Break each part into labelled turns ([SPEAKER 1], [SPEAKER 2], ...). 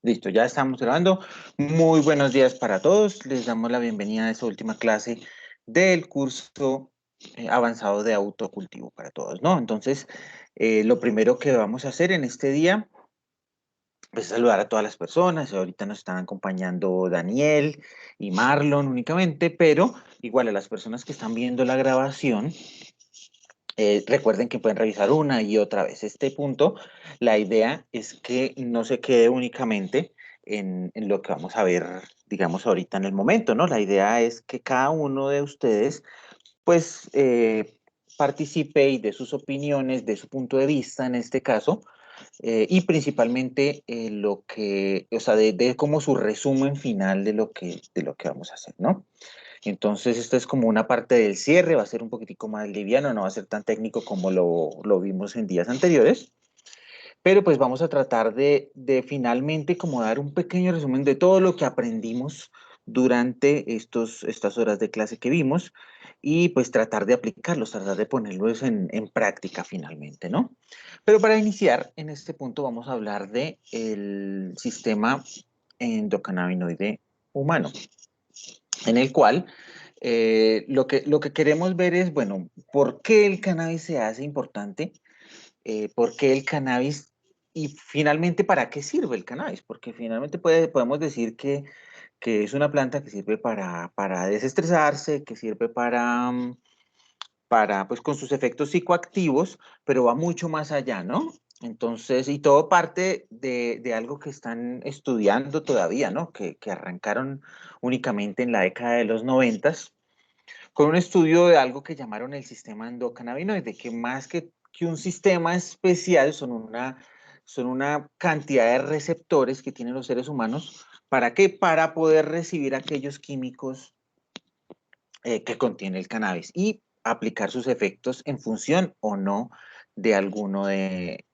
[SPEAKER 1] Listo, ya estamos grabando. Muy buenos días para todos. Les damos la bienvenida a esta última clase del curso avanzado de autocultivo para todos, ¿no? Entonces, lo primero que vamos a hacer en este día es saludar a todas las personas. Ahorita nos están acompañando Daniel y Marlon únicamente, pero igual a las personas que están viendo la grabación, recuerden que pueden revisar una y otra vez este punto. La idea es que no se quede únicamente en lo que vamos a ver, digamos, ahorita en el momento, ¿no? La idea es que cada uno de ustedes, pues, participe y dé sus opiniones, de su punto de vista en este caso, y principalmente lo que, o sea, de como su resumen final de lo que vamos a hacer, ¿no? Entonces, esto es como una parte del cierre, va a ser un poquitico más liviano, no va a ser tan técnico como lo vimos en días anteriores, pero pues vamos a tratar de finalmente como dar un pequeño resumen de todo lo que aprendimos durante estas horas de clase que vimos y pues tratar de aplicarlos, tratar de ponerlos en práctica finalmente, ¿no? Pero para iniciar, en este punto vamos a hablar de el sistema endocannabinoide humano, en el cual lo que queremos ver es, bueno, ¿por qué el cannabis se hace importante? ¿Por qué el cannabis? Y finalmente, ¿para qué sirve el cannabis? Porque finalmente podemos decir que es una planta que sirve para desestresarse, que sirve para, pues con sus efectos psicoactivos, pero va mucho más allá, ¿no? Entonces, y todo parte de algo que están estudiando todavía, ¿no? Que arrancaron únicamente en la década de los noventas, con un estudio de algo que llamaron el sistema endocannabinoide, que más que un sistema especial son una cantidad de receptores que tienen los seres humanos. ¿Para qué? Para poder recibir aquellos químicos que contiene el cannabis y aplicar sus efectos en función o no de alguno de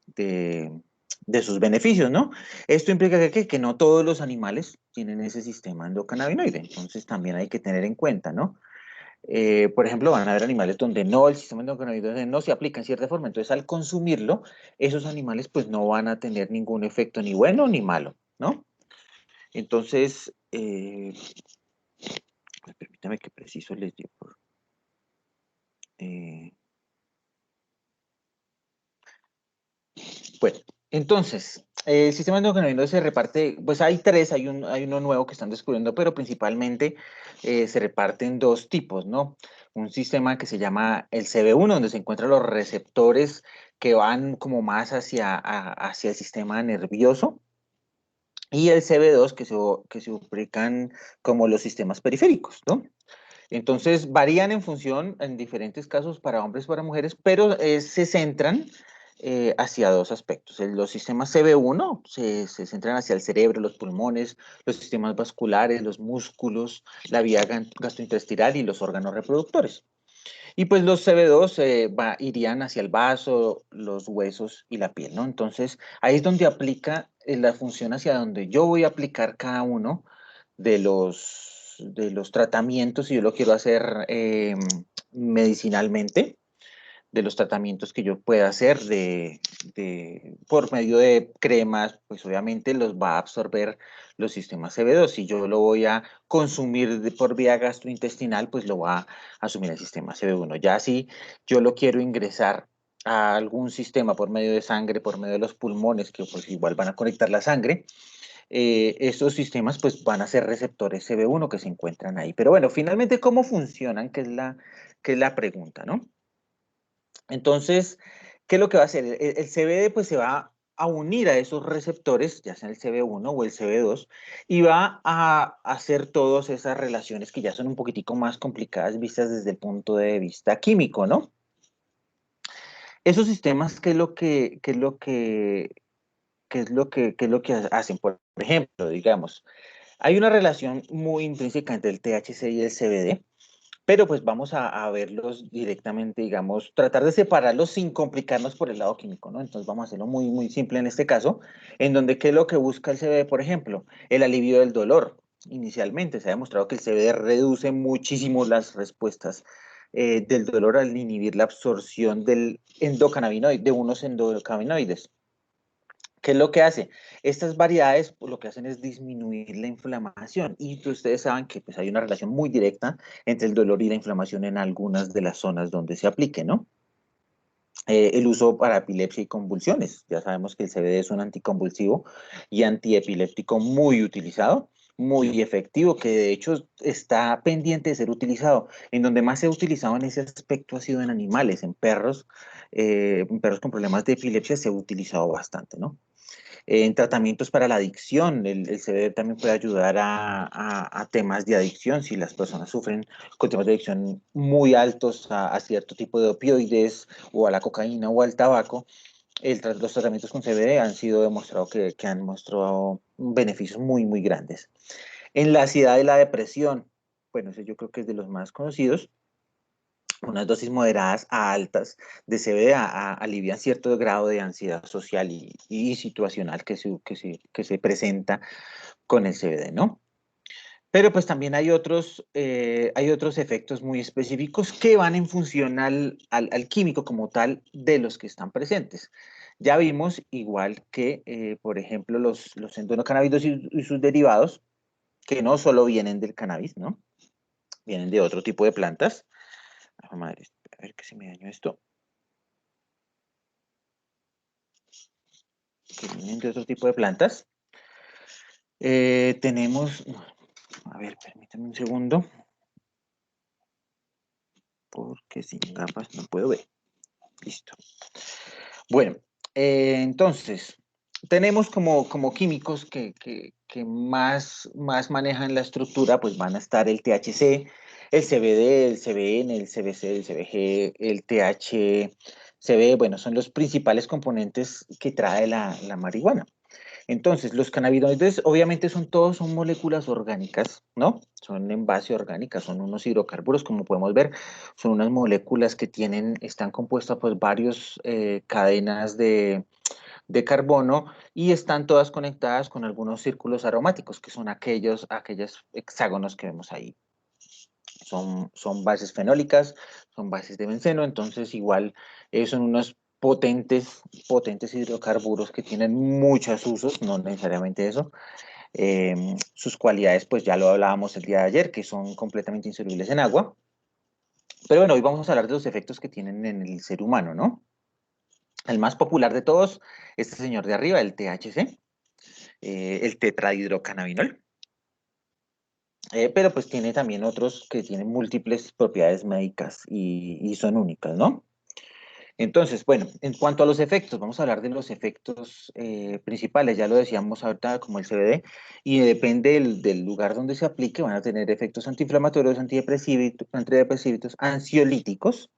[SPEAKER 1] sus beneficios, ¿no? Esto implica que no todos los animales tienen ese sistema endocannabinoide, entonces también hay que tener en cuenta, ¿no? Por ejemplo, van a haber animales donde no, el sistema endocannabinoide no se aplica en cierta forma, entonces al consumirlo, esos animales pues no van a tener ningún efecto ni bueno ni malo, ¿no? Entonces, permítame que preciso les digo. Eh, bueno, entonces, el sistema endocannabinoide se reparte, pues hay tres, hay uno nuevo que están descubriendo, pero principalmente se reparte en dos tipos, ¿no? Un sistema que se llama el CB1, donde se encuentran los receptores que van como más hacia el sistema nervioso, y el CB2 que se ubican como los sistemas periféricos, ¿no? Entonces, varían en función, en diferentes casos, para hombres y para mujeres, pero se centran hacia dos aspectos. Los sistemas CB1 se centran hacia el cerebro, los pulmones, los sistemas vasculares, los músculos, la vía gastrointestinal y los órganos reproductores. Y pues los CB2 irían hacia el vaso, los huesos y la piel, ¿no? Entonces, ahí es donde aplica la función hacia donde yo voy a aplicar cada uno de los tratamientos, si yo lo quiero hacer medicinalmente, de los tratamientos que yo pueda hacer por medio de cremas, pues obviamente los va a absorber los sistemas CB2. Si yo lo voy a consumir por vía gastrointestinal, pues lo va a asumir el sistema CB1. Ya si yo lo quiero ingresar a algún sistema por medio de sangre, por medio de los pulmones, que pues igual van a conectar la sangre, estos sistemas pues van a ser receptores CB1 que se encuentran ahí. Pero bueno, finalmente, ¿cómo funcionan? Que es la pregunta, ¿no? Entonces, ¿qué es lo que va a hacer? El CBD pues se va a unir a esos receptores, ya sea el CB1 o el CB2, y va a hacer todas esas relaciones que ya son un poquitico más complicadas vistas desde el punto de vista químico, ¿no? Esos sistemas, qué es lo que hacen? Por ejemplo, digamos, hay una relación muy intrínseca entre el THC y el CBD, pero pues vamos a verlos directamente, digamos, tratar de separarlos sin complicarnos por el lado químico, ¿no? Entonces vamos a hacerlo muy, muy simple en este caso, en donde qué es lo que busca el CBD, por ejemplo, el alivio del dolor. Inicialmente se ha demostrado que el CBD reduce muchísimo las respuestas del dolor al inhibir la absorción del endocannabinoide, de unos endocannabinoides. ¿Qué es lo que hace? Estas variedades lo que hacen es disminuir la inflamación y pues, ustedes saben que pues, hay una relación muy directa entre el dolor y la inflamación en algunas de las zonas donde se aplique, ¿no? El uso para epilepsia y convulsiones. Ya sabemos que el CBD es un anticonvulsivo y antiepiléptico muy utilizado, muy efectivo, que de hecho está pendiente de ser utilizado. En donde más se ha utilizado en ese aspecto ha sido en animales, en perros con problemas de epilepsia se ha utilizado bastante, ¿no? En tratamientos para la adicción, el CBD también puede ayudar a temas de adicción, si las personas sufren con temas de adicción muy altos a cierto tipo de opioides o a la cocaína o al tabaco. Los tratamientos con CBD han sido demostrados que han mostrado beneficios muy, muy grandes. En la ansiedad y la depresión, bueno, ese yo creo que es de los más conocidos, unas dosis moderadas a altas de CBD alivian cierto grado de ansiedad social y situacional que se presenta con el CBD, ¿no? Pero pues también hay otros efectos muy específicos que van en función al químico como tal de los que están presentes. Ya vimos, igual que, por ejemplo, los endocannabinoides y sus derivados, que no solo vienen del cannabis, ¿no? Vienen de otro tipo de plantas. Ah, madre, a ver que se me dañó esto. Que vienen de otro tipo de plantas. Tenemos, a ver, permítame un segundo, porque sin gafas no puedo ver. Listo. Bueno, entonces, tenemos como químicos que más manejan la estructura, pues van a estar el THC, el CBD, el CBN, el CBC, el CBG, el THCV, bueno, son los principales componentes que trae la marihuana. Entonces, los cannabinoides obviamente son moléculas orgánicas, ¿no? Son en base orgánica, son unos hidrocarburos, como podemos ver, son unas moléculas que están compuestas por varias cadenas de carbono y están todas conectadas con algunos círculos aromáticos, que son aquellos hexágonos que vemos ahí. Son bases fenólicas, son bases de benceno, entonces igual son unos potentes hidrocarburos que tienen muchos usos, no necesariamente eso. Sus cualidades, pues ya lo hablábamos el día de ayer, que son completamente insolubles en agua. Pero bueno, hoy vamos a hablar de los efectos que tienen en el ser humano, ¿no? El más popular de todos, este señor de arriba, el THC, el tetrahidrocannabinol. Pero pues tiene también otros que tienen múltiples propiedades médicas y son únicas, ¿no? Entonces, bueno, en cuanto a los efectos, vamos a hablar de los efectos principales, ya lo decíamos ahorita como el CBD, y depende del lugar donde se aplique, van a tener efectos antiinflamatorios, antidepresivos, ansiolíticos,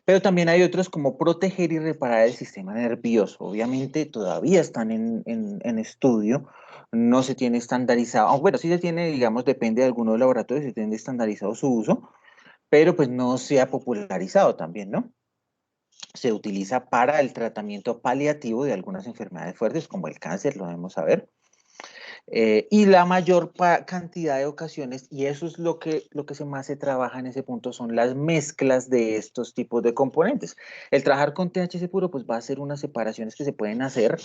[SPEAKER 1] pero también hay otros como proteger y reparar el sistema nervioso. Obviamente todavía están en estudio, no se tiene estandarizado, bueno, sí se tiene, digamos, depende de algunos laboratorios, se tiene estandarizado su uso, pero pues no se ha popularizado también, ¿no? Se utiliza para el tratamiento paliativo de algunas enfermedades fuertes como el cáncer, lo debemos saber, y la mayor cantidad de ocasiones, y eso es lo que más se trabaja en ese punto, son las mezclas de estos tipos de componentes. El trabajar con THC puro, pues va a ser unas separaciones que se pueden hacer,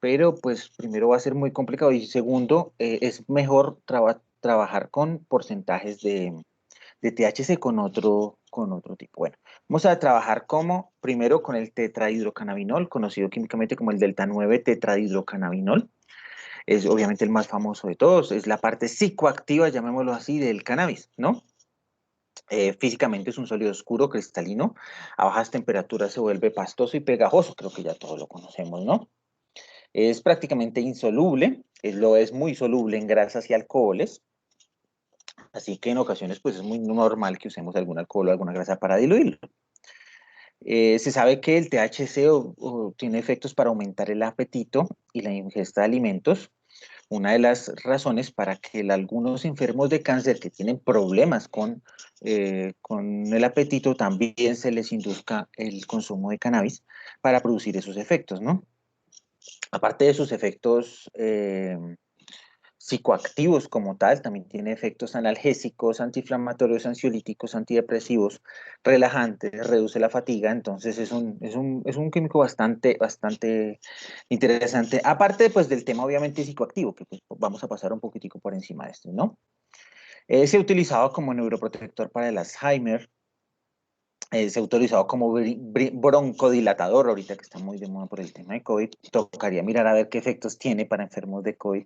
[SPEAKER 1] pero pues primero va a ser muy complicado y segundo, es mejor trabajar con porcentajes de THC con otro tipo. Bueno, vamos a trabajar primero con el tetrahidrocannabinol, conocido químicamente como el delta 9 tetrahidrocannabinol. Es obviamente el más famoso de todos, es la parte psicoactiva, llamémoslo así, del cannabis, ¿no? Físicamente es un sólido oscuro, cristalino, a bajas temperaturas se vuelve pastoso y pegajoso, creo que ya todos lo conocemos, ¿no? Es prácticamente insoluble, lo es muy soluble en grasas y alcoholes, así que en ocasiones pues es muy normal que usemos algún alcohol o alguna grasa para diluirlo. Se sabe que el THC tiene efectos para aumentar el apetito y la ingesta de alimentos. Una de las razones para que algunos enfermos de cáncer que tienen problemas con el apetito también se les induzca el consumo de cannabis para producir esos efectos, ¿no? Aparte de sus efectos psicoactivos como tal, también tiene efectos analgésicos, antiinflamatorios, ansiolíticos, antidepresivos, relajantes, reduce la fatiga, entonces es un químico bastante interesante, aparte pues del tema obviamente psicoactivo, que pues, vamos a pasar un poquitico por encima de esto, ¿no? Se ha utilizado como neuroprotector para el Alzheimer, se ha utilizado como broncodilatador, ahorita que está muy de moda por el tema de COVID, tocaría mirar a ver qué efectos tiene para enfermos de COVID,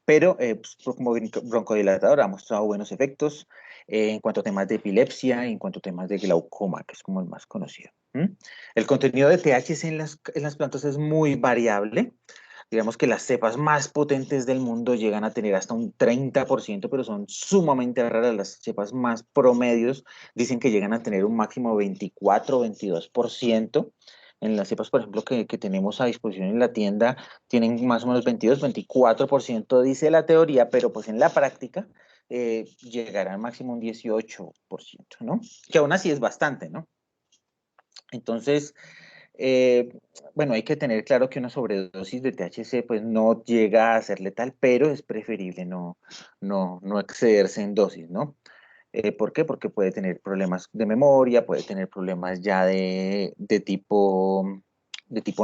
[SPEAKER 1] pero pues, como broncodilatador ha mostrado buenos efectos en cuanto a temas de epilepsia, en cuanto a temas de glaucoma, que es como el más conocido. El contenido de THC en las plantas es muy variable. Digamos que las cepas más potentes del mundo llegan a tener hasta un 30%, pero son sumamente raras. Las cepas más promedios dicen que llegan a tener un máximo de 24 o 22%. En las cepas, por ejemplo, que tenemos a disposición en la tienda, tienen más o menos 22, 24%, dice la teoría, pero pues en la práctica llegará al máximo un 18%, ¿no? Que aún así es bastante, ¿no? Entonces, eh, bueno, hay que tener claro que una sobredosis de THC pues no llega a ser letal, pero es preferible no excederse en dosis, ¿no? ¿Por qué? Porque puede tener problemas de memoria, puede tener problemas ya de tipo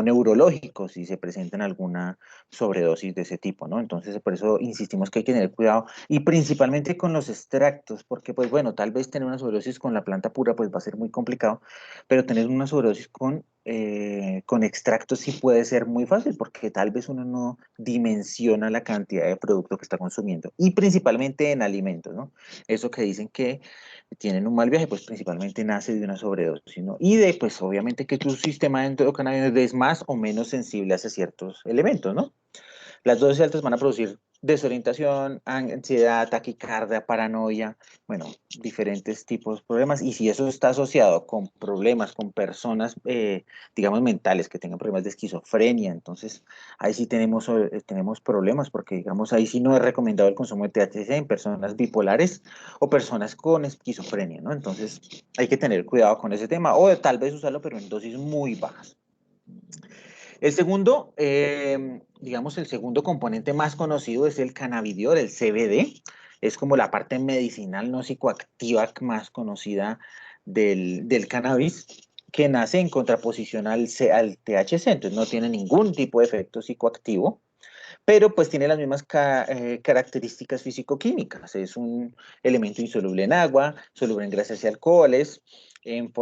[SPEAKER 1] neurológico si se presentan alguna sobredosis de ese tipo, ¿no? Entonces, por eso insistimos que hay que tener cuidado y principalmente con los extractos, porque pues bueno, tal vez tener una sobredosis con la planta pura pues va a ser muy complicado, pero tener una sobredosis con extractos sí puede ser muy fácil, porque tal vez uno no dimensiona la cantidad de producto que está consumiendo y principalmente en alimentos, ¿no? Eso que dicen que tienen un mal viaje, pues principalmente nace de una sobredosis, ¿no? Y de, pues obviamente que tu sistema endocannabinoide es más o menos sensible hacia ciertos elementos, ¿no? Las dosis altas van a producir desorientación, ansiedad, taquicardia, paranoia, bueno, diferentes tipos de problemas. Y si eso está asociado con problemas, con personas, digamos, mentales que tengan problemas de esquizofrenia, entonces ahí sí tenemos problemas, porque, digamos, ahí sí no es recomendado el consumo de THC en personas bipolares o personas con esquizofrenia, ¿no? Entonces hay que tener cuidado con ese tema, o tal vez usarlo, pero en dosis muy bajas. El segundo, digamos, el segundo componente más conocido es el cannabidiol, el CBD. Es como la parte medicinal no psicoactiva más conocida del cannabis, que nace en contraposición al THC, entonces no tiene ningún tipo de efecto psicoactivo, pero pues tiene las mismas características físico-químicas. Es un elemento insoluble en agua, soluble en grasas y alcoholes, en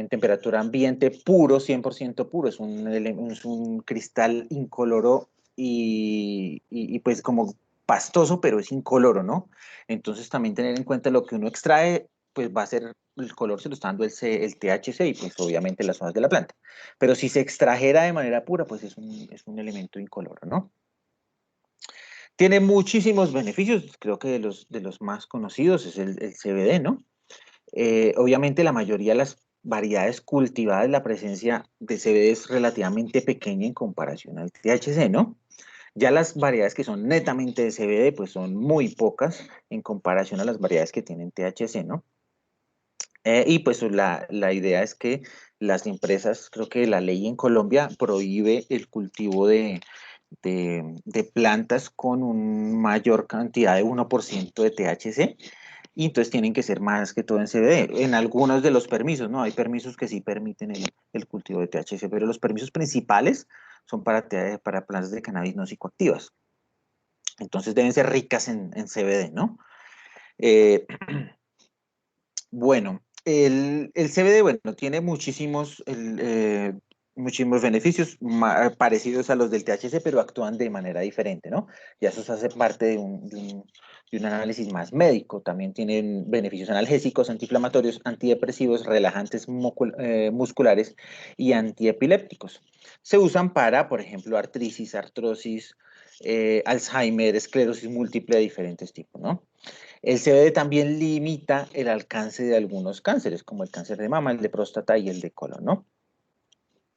[SPEAKER 1] temperatura ambiente puro, 100% puro. Es un cristal incoloro y pues como pastoso, pero es incoloro, ¿no? Entonces también tener en cuenta lo que uno extrae, pues va a ser, el color se lo está dando el THC y pues obviamente las hojas de la planta. Pero si se extrajera de manera pura, pues es un elemento incoloro, ¿no? Tiene muchísimos beneficios, creo que de los más conocidos es el CBD, ¿no? Obviamente la mayoría de las variedades cultivadas, la presencia de CBD es relativamente pequeña en comparación al THC, ¿no? Ya las variedades que son netamente de CBD, pues son muy pocas en comparación a las variedades que tienen THC, ¿no? Y pues la idea es que las empresas, creo que la ley en Colombia prohíbe el cultivo de plantas con una mayor cantidad de 1% de THC, y entonces tienen que ser más que todo en CBD. En algunos de los permisos, ¿no? Hay permisos que sí permiten el cultivo de THC, pero los permisos principales son para plantas de cannabis no psicoactivas. Entonces deben ser ricas en CBD, ¿no? Eh, Bueno, el CBD, bueno, tiene muchísimos beneficios parecidos a los del THC, pero actúan de manera diferente, ¿no? Ya eso se hace parte de un análisis más médico. También tienen beneficios analgésicos, antiinflamatorios, antidepresivos, relajantes musculares y antiepilépticos. Se usan para, por ejemplo, artrosis, Alzheimer, esclerosis múltiple de diferentes tipos, ¿no? El CBD también limita el alcance de algunos cánceres, como el cáncer de mama, el de próstata y el de colon, ¿no?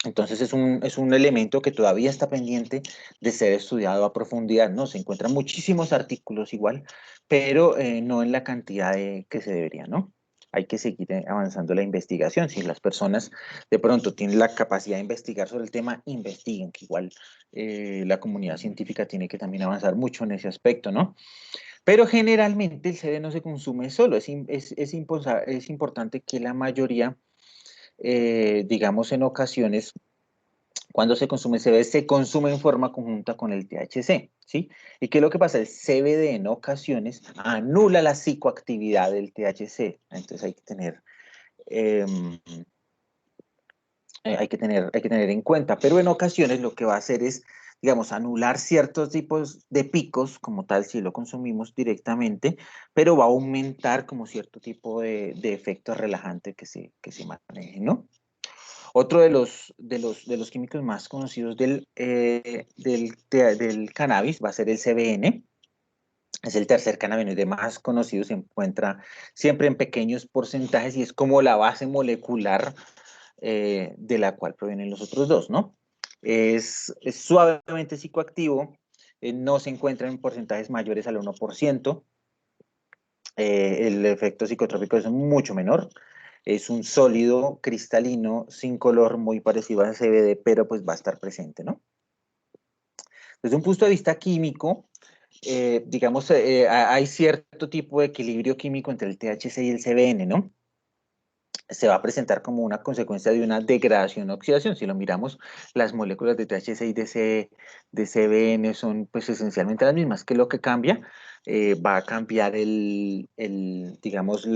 [SPEAKER 1] Entonces es un elemento que todavía está pendiente de ser estudiado a profundidad, ¿no? Se encuentran muchísimos artículos igual, pero no en la cantidad que se debería, ¿no? hay que seguir avanzando la investigación. Si las personas de pronto tienen la capacidad de investigar sobre el tema, investiguen, que igual la comunidad científica tiene que también avanzar mucho en ese aspecto, ¿no? Pero generalmente el CBD no se consume solo, es importante que la mayoría, digamos en ocasiones, cuando se consume CBD, se consume en forma conjunta con el THC, ¿sí? ¿Y qué es lo que pasa? El CBD en ocasiones anula la psicoactividad del THC, entonces eh, hay que tener en cuenta, pero en ocasiones lo que va a hacer es, digamos, anular ciertos tipos de picos, como tal, si lo consumimos directamente, pero va a aumentar como cierto tipo de efecto relajante que se maneje, ¿no? Otro de los químicos más conocidos del cannabis va a ser el CBN. Es el tercer cannabinoide más conocido, se encuentra siempre en pequeños porcentajes y es como la base molecular de la cual provienen los otros dos, ¿no? Es suavemente psicoactivo, no se encuentra en porcentajes mayores al 1%, el efecto psicotrópico es mucho menor, es un sólido cristalino sin color muy parecido al CBD, pero pues va a estar presente, ¿no? Desde un punto de vista químico, digamos, hay cierto tipo de equilibrio químico entre el THC y el CBN, ¿no? Se va a presentar como una consecuencia de una degradación o oxidación. Si lo miramos, las moléculas de THC y de CBN son pues esencialmente las mismas, que lo que cambia va a cambiar digamos,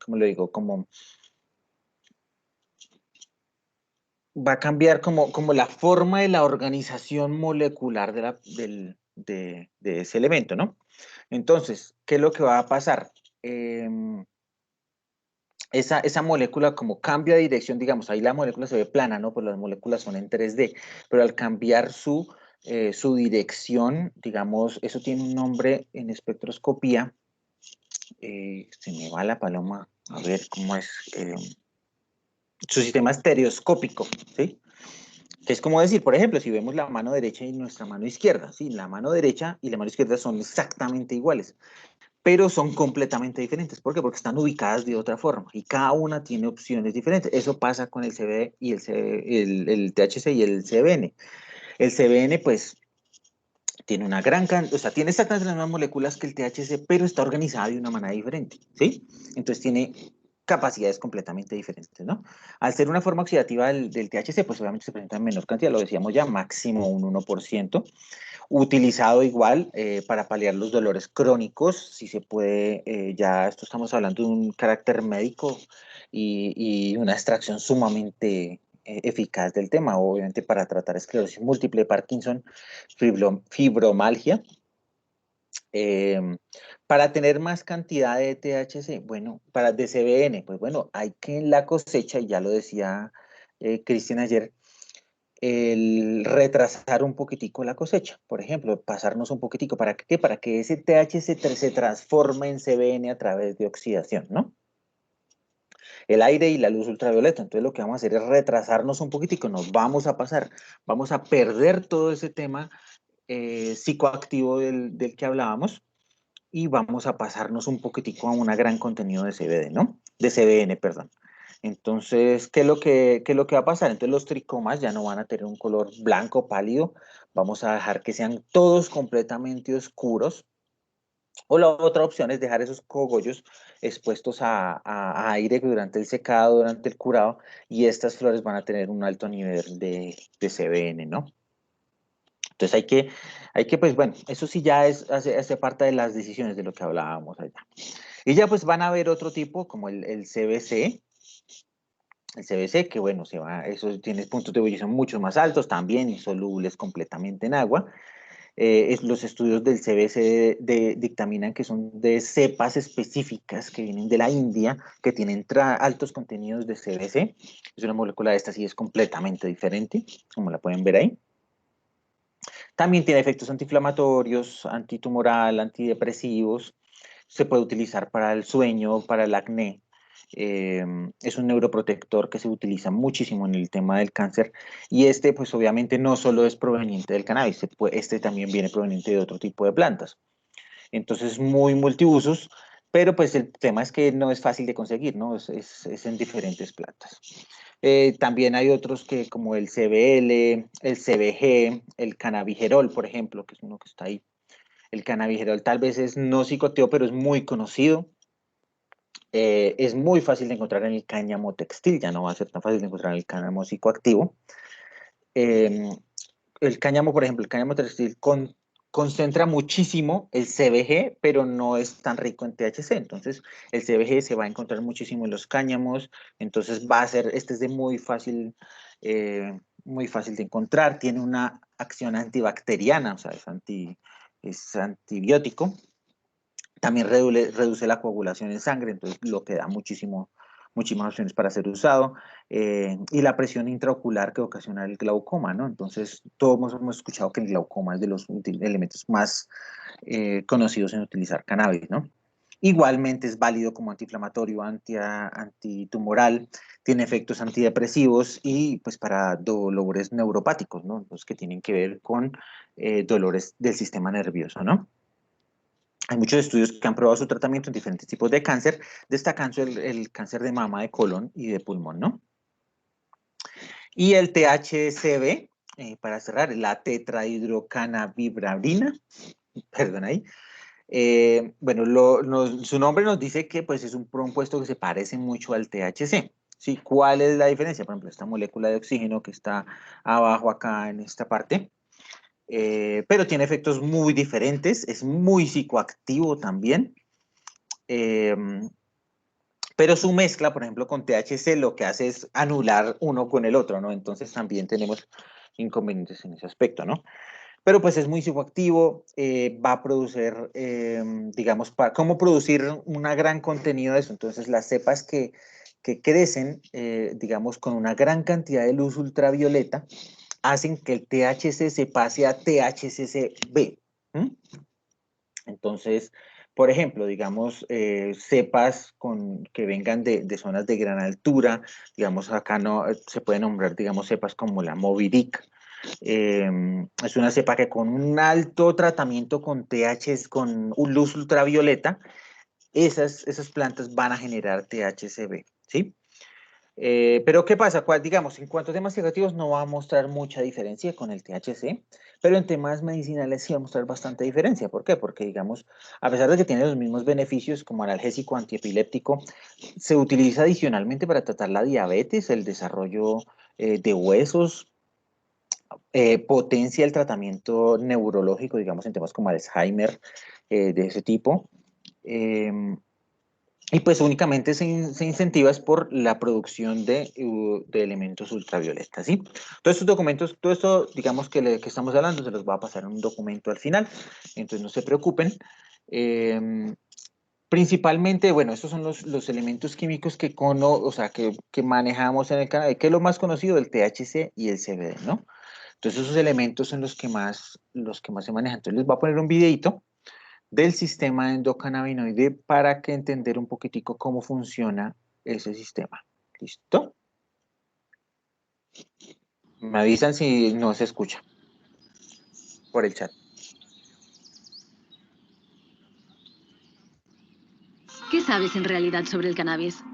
[SPEAKER 1] ¿cómo lo digo? Va a cambiar como la forma de la organización molecular de ese elemento, ¿no? Entonces, ¿qué es lo que va a pasar? Esa molécula como cambia de dirección, digamos, ahí la molécula se ve plana, ¿no? Pues las moléculas son en 3D, pero al cambiar su dirección, digamos, eso tiene un nombre en espectroscopía, se me va la paloma, a ver cómo es, su sistema estereoscópico, ¿sí? Que es como decir, por ejemplo, si vemos la mano derecha y nuestra mano izquierda, ¿sí? La mano derecha y la mano izquierda son exactamente iguales, pero son completamente diferentes. ¿Por qué? Porque están ubicadas de otra forma y cada una tiene opciones diferentes. Eso pasa con el CBD y el THC y el CBN. El CBN, pues, tiene una gran cantidad, o sea, tiene exactamente las mismas moléculas que el THC, pero está organizada de una manera diferente, ¿sí? Entonces tiene capacidades completamente diferentes, ¿no? Al ser una forma oxidativa del THC, pues obviamente se presenta en menor cantidad, lo decíamos ya, máximo un 1%, utilizado igual para paliar los dolores crónicos, si se puede, ya esto estamos hablando de un carácter médico y una extracción sumamente eficaz del tema, obviamente para tratar esclerosis múltiple, Parkinson, fibromalgia. Eh, para tener más cantidad de THC, bueno, para de CBN, pues bueno, hay que en la cosecha, y ya lo decía Cristian ayer, el retrasar un poquitico la cosecha, por ejemplo, pasarnos un poquitico, ¿para qué? Para que ese THC se transforme en CBN a través de oxidación, ¿no? El aire y la luz ultravioleta, entonces lo que vamos a hacer es retrasarnos un poquitico, nos vamos a pasar, vamos a perder todo ese tema psicoactivo del que hablábamos y vamos a pasarnos un poquitico a un gran contenido de CBD, ¿no? De CBN, perdón. Entonces, ¿qué es lo que va a pasar? Entonces los tricomas ya no van a tener un color blanco pálido, vamos a dejar que sean todos completamente oscuros. O la otra opción es dejar esos cogollos expuestos a aire durante el secado, durante el curado, y estas flores van a tener un alto nivel de CBN, ¿no? Entonces hay que, pues bueno, eso sí ya hace parte de las decisiones de lo que hablábamos allá. Y ya pues van a ver otro tipo, como el CBC, que bueno, eso tiene puntos de ebullición mucho más altos, también insolubles completamente en agua. Los estudios del CBC dictaminan que son de cepas específicas que vienen de la India, que tienen altos contenidos de CBC. Es una molécula de esta sí es completamente diferente, como la pueden ver ahí. También tiene efectos antiinflamatorios, antitumoral, antidepresivos. Se puede utilizar para el sueño, para el acné. Es un neuroprotector que se utiliza muchísimo en el tema del cáncer y pues obviamente no solo es proveniente del cannabis, este también viene proveniente de otro tipo de plantas. Entonces, muy multiusos. pero pues el tema es que no es fácil de conseguir, ¿no? Es en diferentes plantas. También hay otros que como el CBL, el CBG, el cannabigerol, por ejemplo, que es uno que está ahí. El cannabigerol tal vez es no psicoteo, pero es muy conocido. Es muy fácil de encontrar en el cáñamo textil, ya no va a ser tan fácil de encontrar en el cáñamo psicoactivo. Eh, el cáñamo, por ejemplo, el cáñamo textil concentra muchísimo el CBG, pero no es tan rico en THC. Entonces, el CBG se va a encontrar muchísimo en los cáñamos. Entonces, va a ser, este es de muy fácil de encontrar. Tiene una acción antibacteriana, o sea, es antibiótico. También reduce la coagulación en sangre, entonces lo que da muchísimas opciones para ser usado. Y la presión intraocular que ocasiona el glaucoma, ¿no? Entonces, todos hemos escuchado que el glaucoma es de los elementos más conocidos en utilizar cannabis, ¿no? Igualmente es válido como antiinflamatorio, antitumoral, tiene efectos antidepresivos y pues para dolores neuropáticos, ¿no? Los que tienen que ver con dolores del sistema nervioso, ¿no? Hay muchos estudios que han probado su tratamiento en diferentes tipos de cáncer, destacando el cáncer de mama, de colon y de pulmón, ¿no? Y el THCV, para cerrar, la tetrahidrocannabibrina, perdón ahí. Bueno, su nombre nos dice que pues, es un compuesto que se parece mucho al THC. ¿Sí? ¿Cuál es la diferencia? Por ejemplo, esta molécula de oxígeno que está abajo acá en esta parte, pero tiene efectos muy diferentes, es muy psicoactivo también. Eh, pero su mezcla, por ejemplo, con THC lo que hace es anular uno con el otro, ¿no? Entonces también tenemos inconvenientes en ese aspecto, ¿no? Pero pues es muy psicoactivo, va a producir, digamos, ¿cómo producir una gran contenido de eso? Entonces las cepas que crecen, digamos, con una gran cantidad de luz ultravioleta, hacen que el THC se pase a THCV. Entonces, por ejemplo, digamos, cepas que vengan de zonas de gran altura, digamos, acá no se puede nombrar, digamos, cepas como la Moby Dick. Es una cepa que con un alto tratamiento con THC, con luz ultravioleta, esas plantas van a generar THCV, ¿sí? Pero ¿qué pasa? Digamos, en cuanto a temas psicoactivos no va a mostrar mucha diferencia con el THC, pero en temas medicinales sí va a mostrar bastante diferencia. ¿Por qué? Porque, digamos, a pesar de que tiene los mismos beneficios como analgésico, antiepiléptico, se utiliza adicionalmente para tratar la diabetes, el desarrollo de huesos, potencia el tratamiento neurológico, digamos, en temas como Alzheimer, de ese tipo. Eh, y pues únicamente se incentiva es por la producción de elementos ultravioletas, ¿sí? Todos estos documentos, todo esto, digamos, que estamos hablando, se los va a pasar en un documento al final, entonces no se preocupen. Principalmente, bueno, estos son los elementos químicos o sea, que manejamos en el canal, que es lo más conocido, el THC y el CBD, ¿no? Entonces esos elementos son los que más se manejan. Entonces les voy a poner un videito del sistema endocannabinoide para que entender un poquitico cómo funciona ese sistema. ¿Listo? Me avisan si no se escucha por el chat.
[SPEAKER 2] ¿Qué sabes en realidad sobre el cannabis?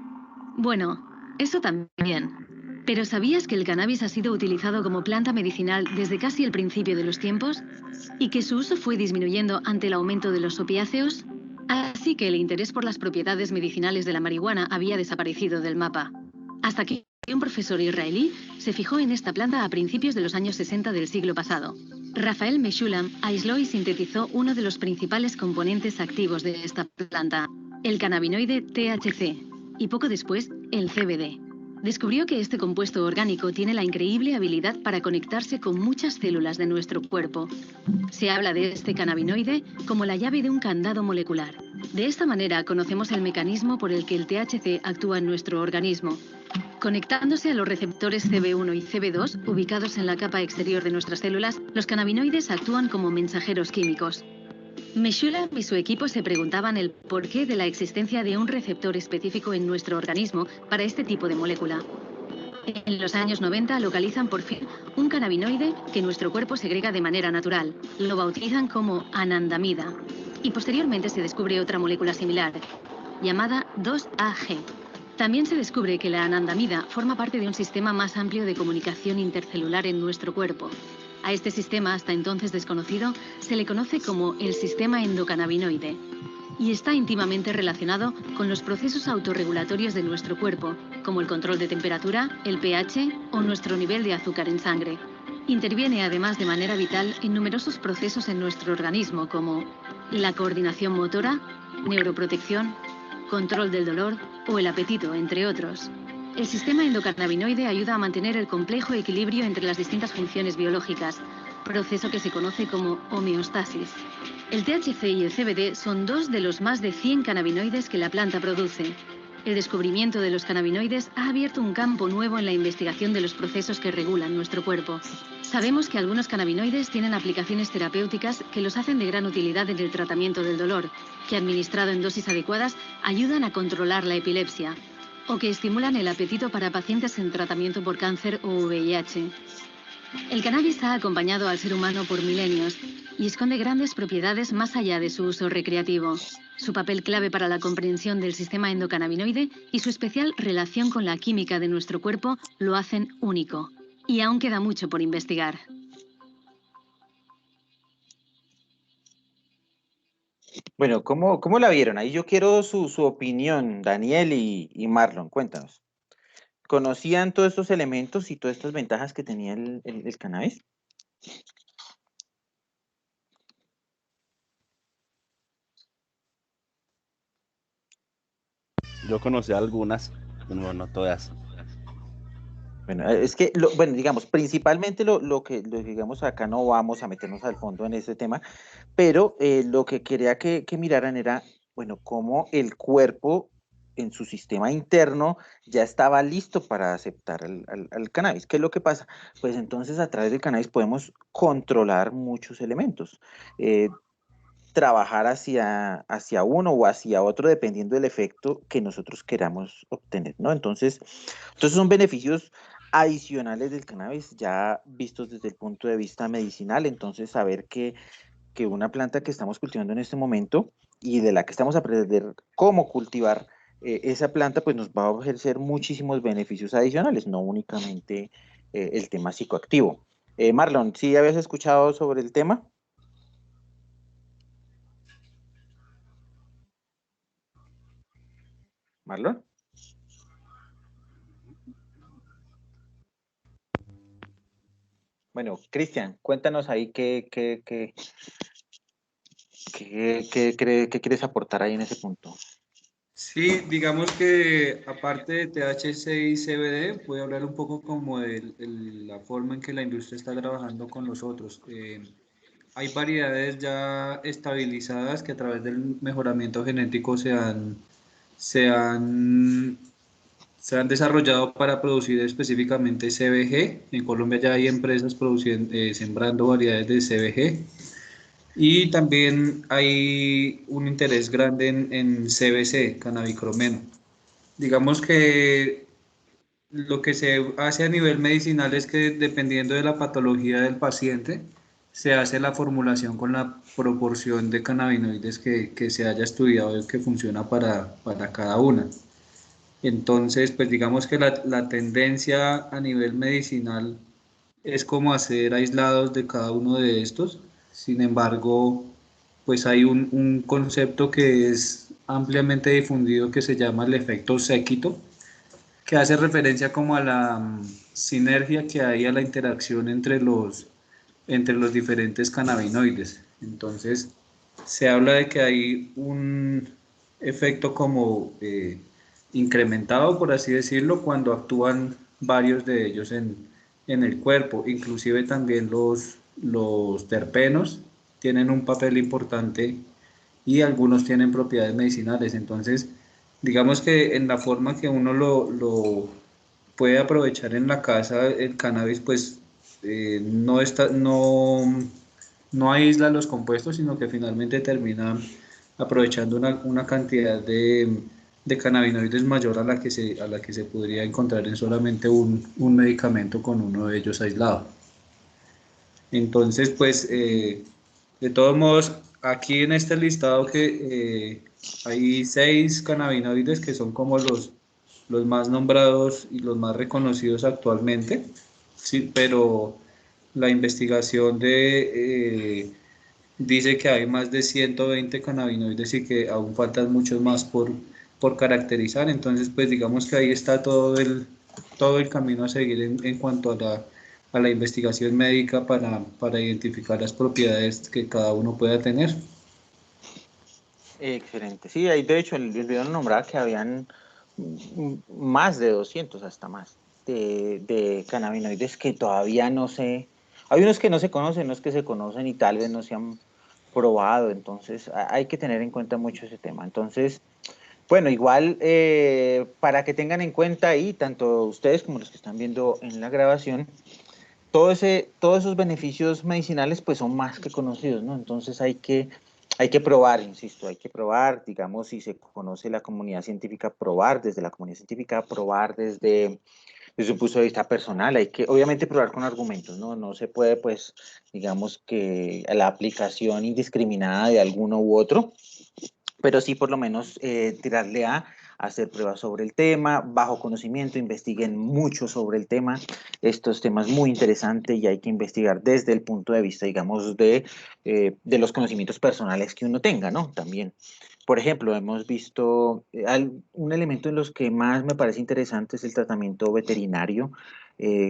[SPEAKER 2] Bueno, eso también. ¿Pero sabías que el cannabis ha sido utilizado como planta medicinal desde casi el principio de los tiempos? ¿Y que su uso fue disminuyendo ante el aumento de los opiáceos? Así que el interés por las propiedades medicinales de la marihuana había desaparecido del mapa. Hasta que un profesor israelí se fijó en esta planta a principios de los años 60 del siglo pasado. Rafael Meshulam aisló y sintetizó uno de los principales componentes activos de esta planta, el cannabinoide THC, y poco después, el CBD. Descubrió que este compuesto orgánico tiene la increíble habilidad para conectarse con muchas células de nuestro cuerpo. Se habla de este cannabinoide como la llave de un candado molecular. De esta manera conocemos el mecanismo por el que el THC actúa en nuestro organismo. Conectándose a los receptores CB1 y CB2, ubicados en la capa exterior de nuestras células, los cannabinoides actúan como mensajeros químicos. Meshulam y su equipo se preguntaban el porqué de la existencia de un receptor específico en nuestro organismo para este tipo de molécula. En los años 90 localizan por fin un cannabinoide que nuestro cuerpo segrega de manera natural. Lo bautizan como anandamida. y posteriormente se descubre otra molécula similar, llamada 2-AG. También se descubre que la anandamida forma parte de un sistema más amplio de comunicación intercelular en nuestro cuerpo. A este sistema, hasta entonces desconocido, se le conoce como el sistema endocannabinoide y está íntimamente relacionado con los procesos autorregulatorios de nuestro cuerpo, como el control de temperatura, el pH o nuestro nivel de azúcar en sangre. Interviene además de manera vital en numerosos procesos en nuestro organismo, como la coordinación motora, neuroprotección, control del dolor o el apetito, entre otros. El sistema endocannabinoide ayuda a mantener el complejo equilibrio entre las distintas funciones biológicas, proceso que se conoce como homeostasis. El THC y el CBD son dos de los más de 100 cannabinoides que la planta produce. El descubrimiento de los cannabinoides ha abierto un campo nuevo en la investigación de los procesos que regulan nuestro cuerpo. Sabemos que algunos cannabinoides tienen aplicaciones terapéuticas que los hacen de gran utilidad en el tratamiento del dolor, que administrado en dosis adecuadas ayudan a controlar la epilepsia, o que estimulan el apetito para pacientes en tratamiento por cáncer o VIH. El cannabis ha acompañado al ser humano por milenios y esconde grandes propiedades más allá de su uso recreativo. Su papel clave para la comprensión del sistema endocannabinoide y su especial relación con la química de nuestro cuerpo lo hacen único. Y aún queda mucho por investigar.
[SPEAKER 1] Bueno, ¿cómo la vieron? Ahí yo quiero su opinión, Daniel y Marlon, cuéntanos. ¿Conocían todos estos elementos y todas estas ventajas que tenía el cannabis?
[SPEAKER 3] Yo conocí algunas, pero no todas.
[SPEAKER 1] Bueno, es que, bueno, digamos, principalmente lo que digamos acá no vamos a meternos al fondo en ese tema, pero lo que quería que miraran era, bueno, cómo el cuerpo en su sistema interno ya estaba listo para aceptar al cannabis. ¿Qué es lo que pasa? Pues entonces a través del cannabis podemos controlar muchos elementos. Trabajar hacia uno o hacia otro dependiendo del efecto que nosotros queramos obtener, ¿no? Entonces son beneficios adicionales del cannabis ya vistos desde el punto de vista medicinal, entonces saber que una planta que estamos cultivando en este momento y de la que estamos a aprender cómo cultivar esa planta, pues nos va a ofrecer muchísimos beneficios adicionales, no únicamente el tema psicoactivo. Marlon, ¿sí habías escuchado sobre el tema? Marlon. Bueno, Cristian, cuéntanos ahí qué quieres aportar ahí en ese punto.
[SPEAKER 4] Sí, digamos que aparte de THC y CBD, voy a hablar un poco como de la forma en que la industria está trabajando con los otros. Hay variedades ya estabilizadas que a través del mejoramiento genético se han, se han desarrollado para producir específicamente CBG. En Colombia ya hay empresas produciendo, sembrando variedades de CBG. Y también hay un interés grande en CBC, cannabicromeno. Digamos que lo que se hace a nivel medicinal es que dependiendo de la patología del paciente, se hace la formulación con la proporción de cannabinoides que se haya estudiado y que funciona para cada una. Entonces, pues digamos que la tendencia a nivel medicinal es como hacer aislados de cada uno de estos. Sin embargo, pues hay un concepto que es ampliamente difundido que se llama el efecto séquito, que hace referencia como a la sinergia que hay a la interacción entre los diferentes cannabinoides. Entonces, se habla de que hay un efecto como incrementado, por así decirlo, cuando actúan varios de ellos en el cuerpo. Inclusive también los terpenos tienen un papel importante y algunos tienen propiedades medicinales. Entonces, digamos que en la forma que uno lo puede aprovechar en la casa, el cannabis pues no aísla los compuestos, sino que finalmente termina aprovechando una cantidad de cannabinoides mayor a la que se podría encontrar en solamente un medicamento con uno de ellos aislado. Entonces, pues, de todos modos, aquí en este listado que hay 6 cannabinoides que son como los más nombrados y los más reconocidos actualmente, sí, pero la investigación dice que hay más de 120 cannabinoides y que aún faltan muchos más por caracterizar. Entonces, pues digamos que ahí está todo el camino a seguir en cuanto a la investigación médica para identificar las propiedades que cada uno pueda tener.
[SPEAKER 1] Excelente. Sí, ahí de hecho el video nombraba que habían más de 200, hasta más, de cannabinoides que todavía no se... Hay unos que no se conocen, unos que se conocen y tal vez no se han probado, entonces hay que tener en cuenta mucho ese tema. Entonces, bueno, igual para que tengan en cuenta ahí, tanto ustedes como los que están viendo en la grabación, todos esos beneficios medicinales pues son más que conocidos, ¿no? Entonces hay que probar, insisto, hay que probar, digamos, si se conoce la comunidad científica, probar desde la comunidad científica, probar desde un punto de vista personal, hay que obviamente probar con argumentos, ¿no? No se puede pues, digamos que la aplicación indiscriminada de alguno u otro, pero sí por lo menos tirarle a hacer pruebas sobre el tema, bajo conocimiento, investiguen mucho sobre el tema. Estos temas muy interesantes y hay que investigar desde el punto de vista, digamos, de los conocimientos personales que uno tenga, ¿no? También. Por ejemplo, hemos visto un elemento en los que más me parece interesante es el tratamiento veterinario.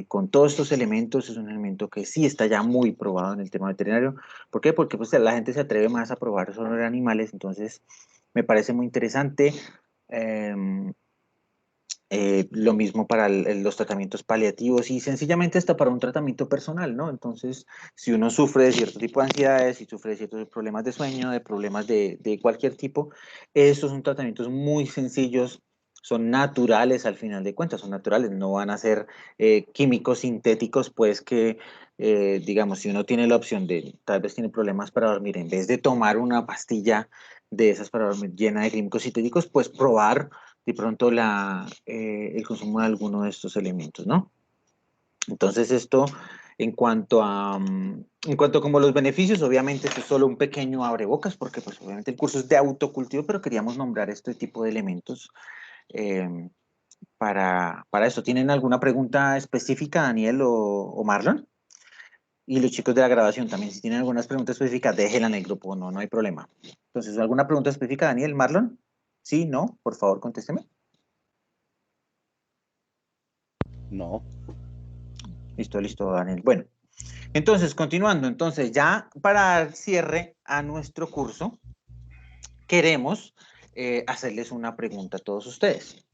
[SPEAKER 1] Con todos estos elementos es un elemento que sí está ya muy probado en el tema veterinario. ¿Por qué? Porque pues, la gente se atreve más a probar sobre animales, entonces me parece muy interesante. Eh, lo mismo para los tratamientos paliativos y sencillamente hasta para un tratamiento personal, ¿no? Entonces, si uno sufre de cierto tipo de ansiedades, si sufre de ciertos problemas de sueño, de problemas de cualquier tipo, estos son tratamientos muy sencillos, son naturales al final de cuentas, son naturales, no van a ser químicos sintéticos, pues que, digamos, si uno tiene la opción de, tal vez tiene problemas para dormir, en vez de tomar una pastilla de esas para dormir llena de químicos sintéticos, pues probar de pronto el consumo de alguno de estos elementos, ¿no? Entonces esto en cuanto a como los beneficios, obviamente esto es solo un pequeño abrebocas, porque pues obviamente el curso es de autocultivo, pero queríamos nombrar este tipo de elementos eh, para esto. ¿Tienen alguna pregunta específica, Daniel o Marlon? Y los chicos de la grabación también, si tienen algunas preguntas específicas, déjenla en el grupo, no, no hay problema. Entonces, ¿alguna pregunta específica, Daniel, Marlon? Sí, no, por favor, contésteme.
[SPEAKER 3] No.
[SPEAKER 1] Listo, listo, Daniel. Bueno, entonces, continuando, entonces ya para dar cierre a nuestro curso, queremos hacerles una pregunta a todos ustedes.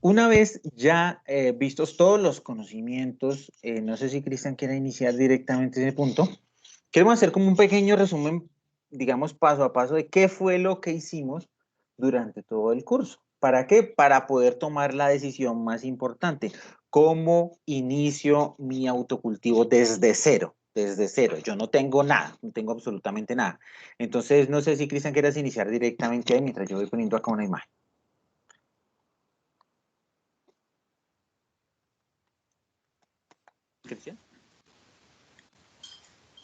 [SPEAKER 1] Una vez ya vistos todos los conocimientos, no sé si Cristian quiere iniciar directamente ese punto, queremos hacer como un pequeño resumen, digamos, paso a paso de qué fue lo que hicimos durante todo el curso. ¿Para qué? Para poder tomar la decisión más importante. ¿Cómo inicio mi autocultivo desde cero? Desde cero. Yo no tengo nada, no tengo absolutamente nada. Entonces, no sé si Cristian quieras iniciar directamente ahí mientras yo voy poniendo acá una imagen. Cristian.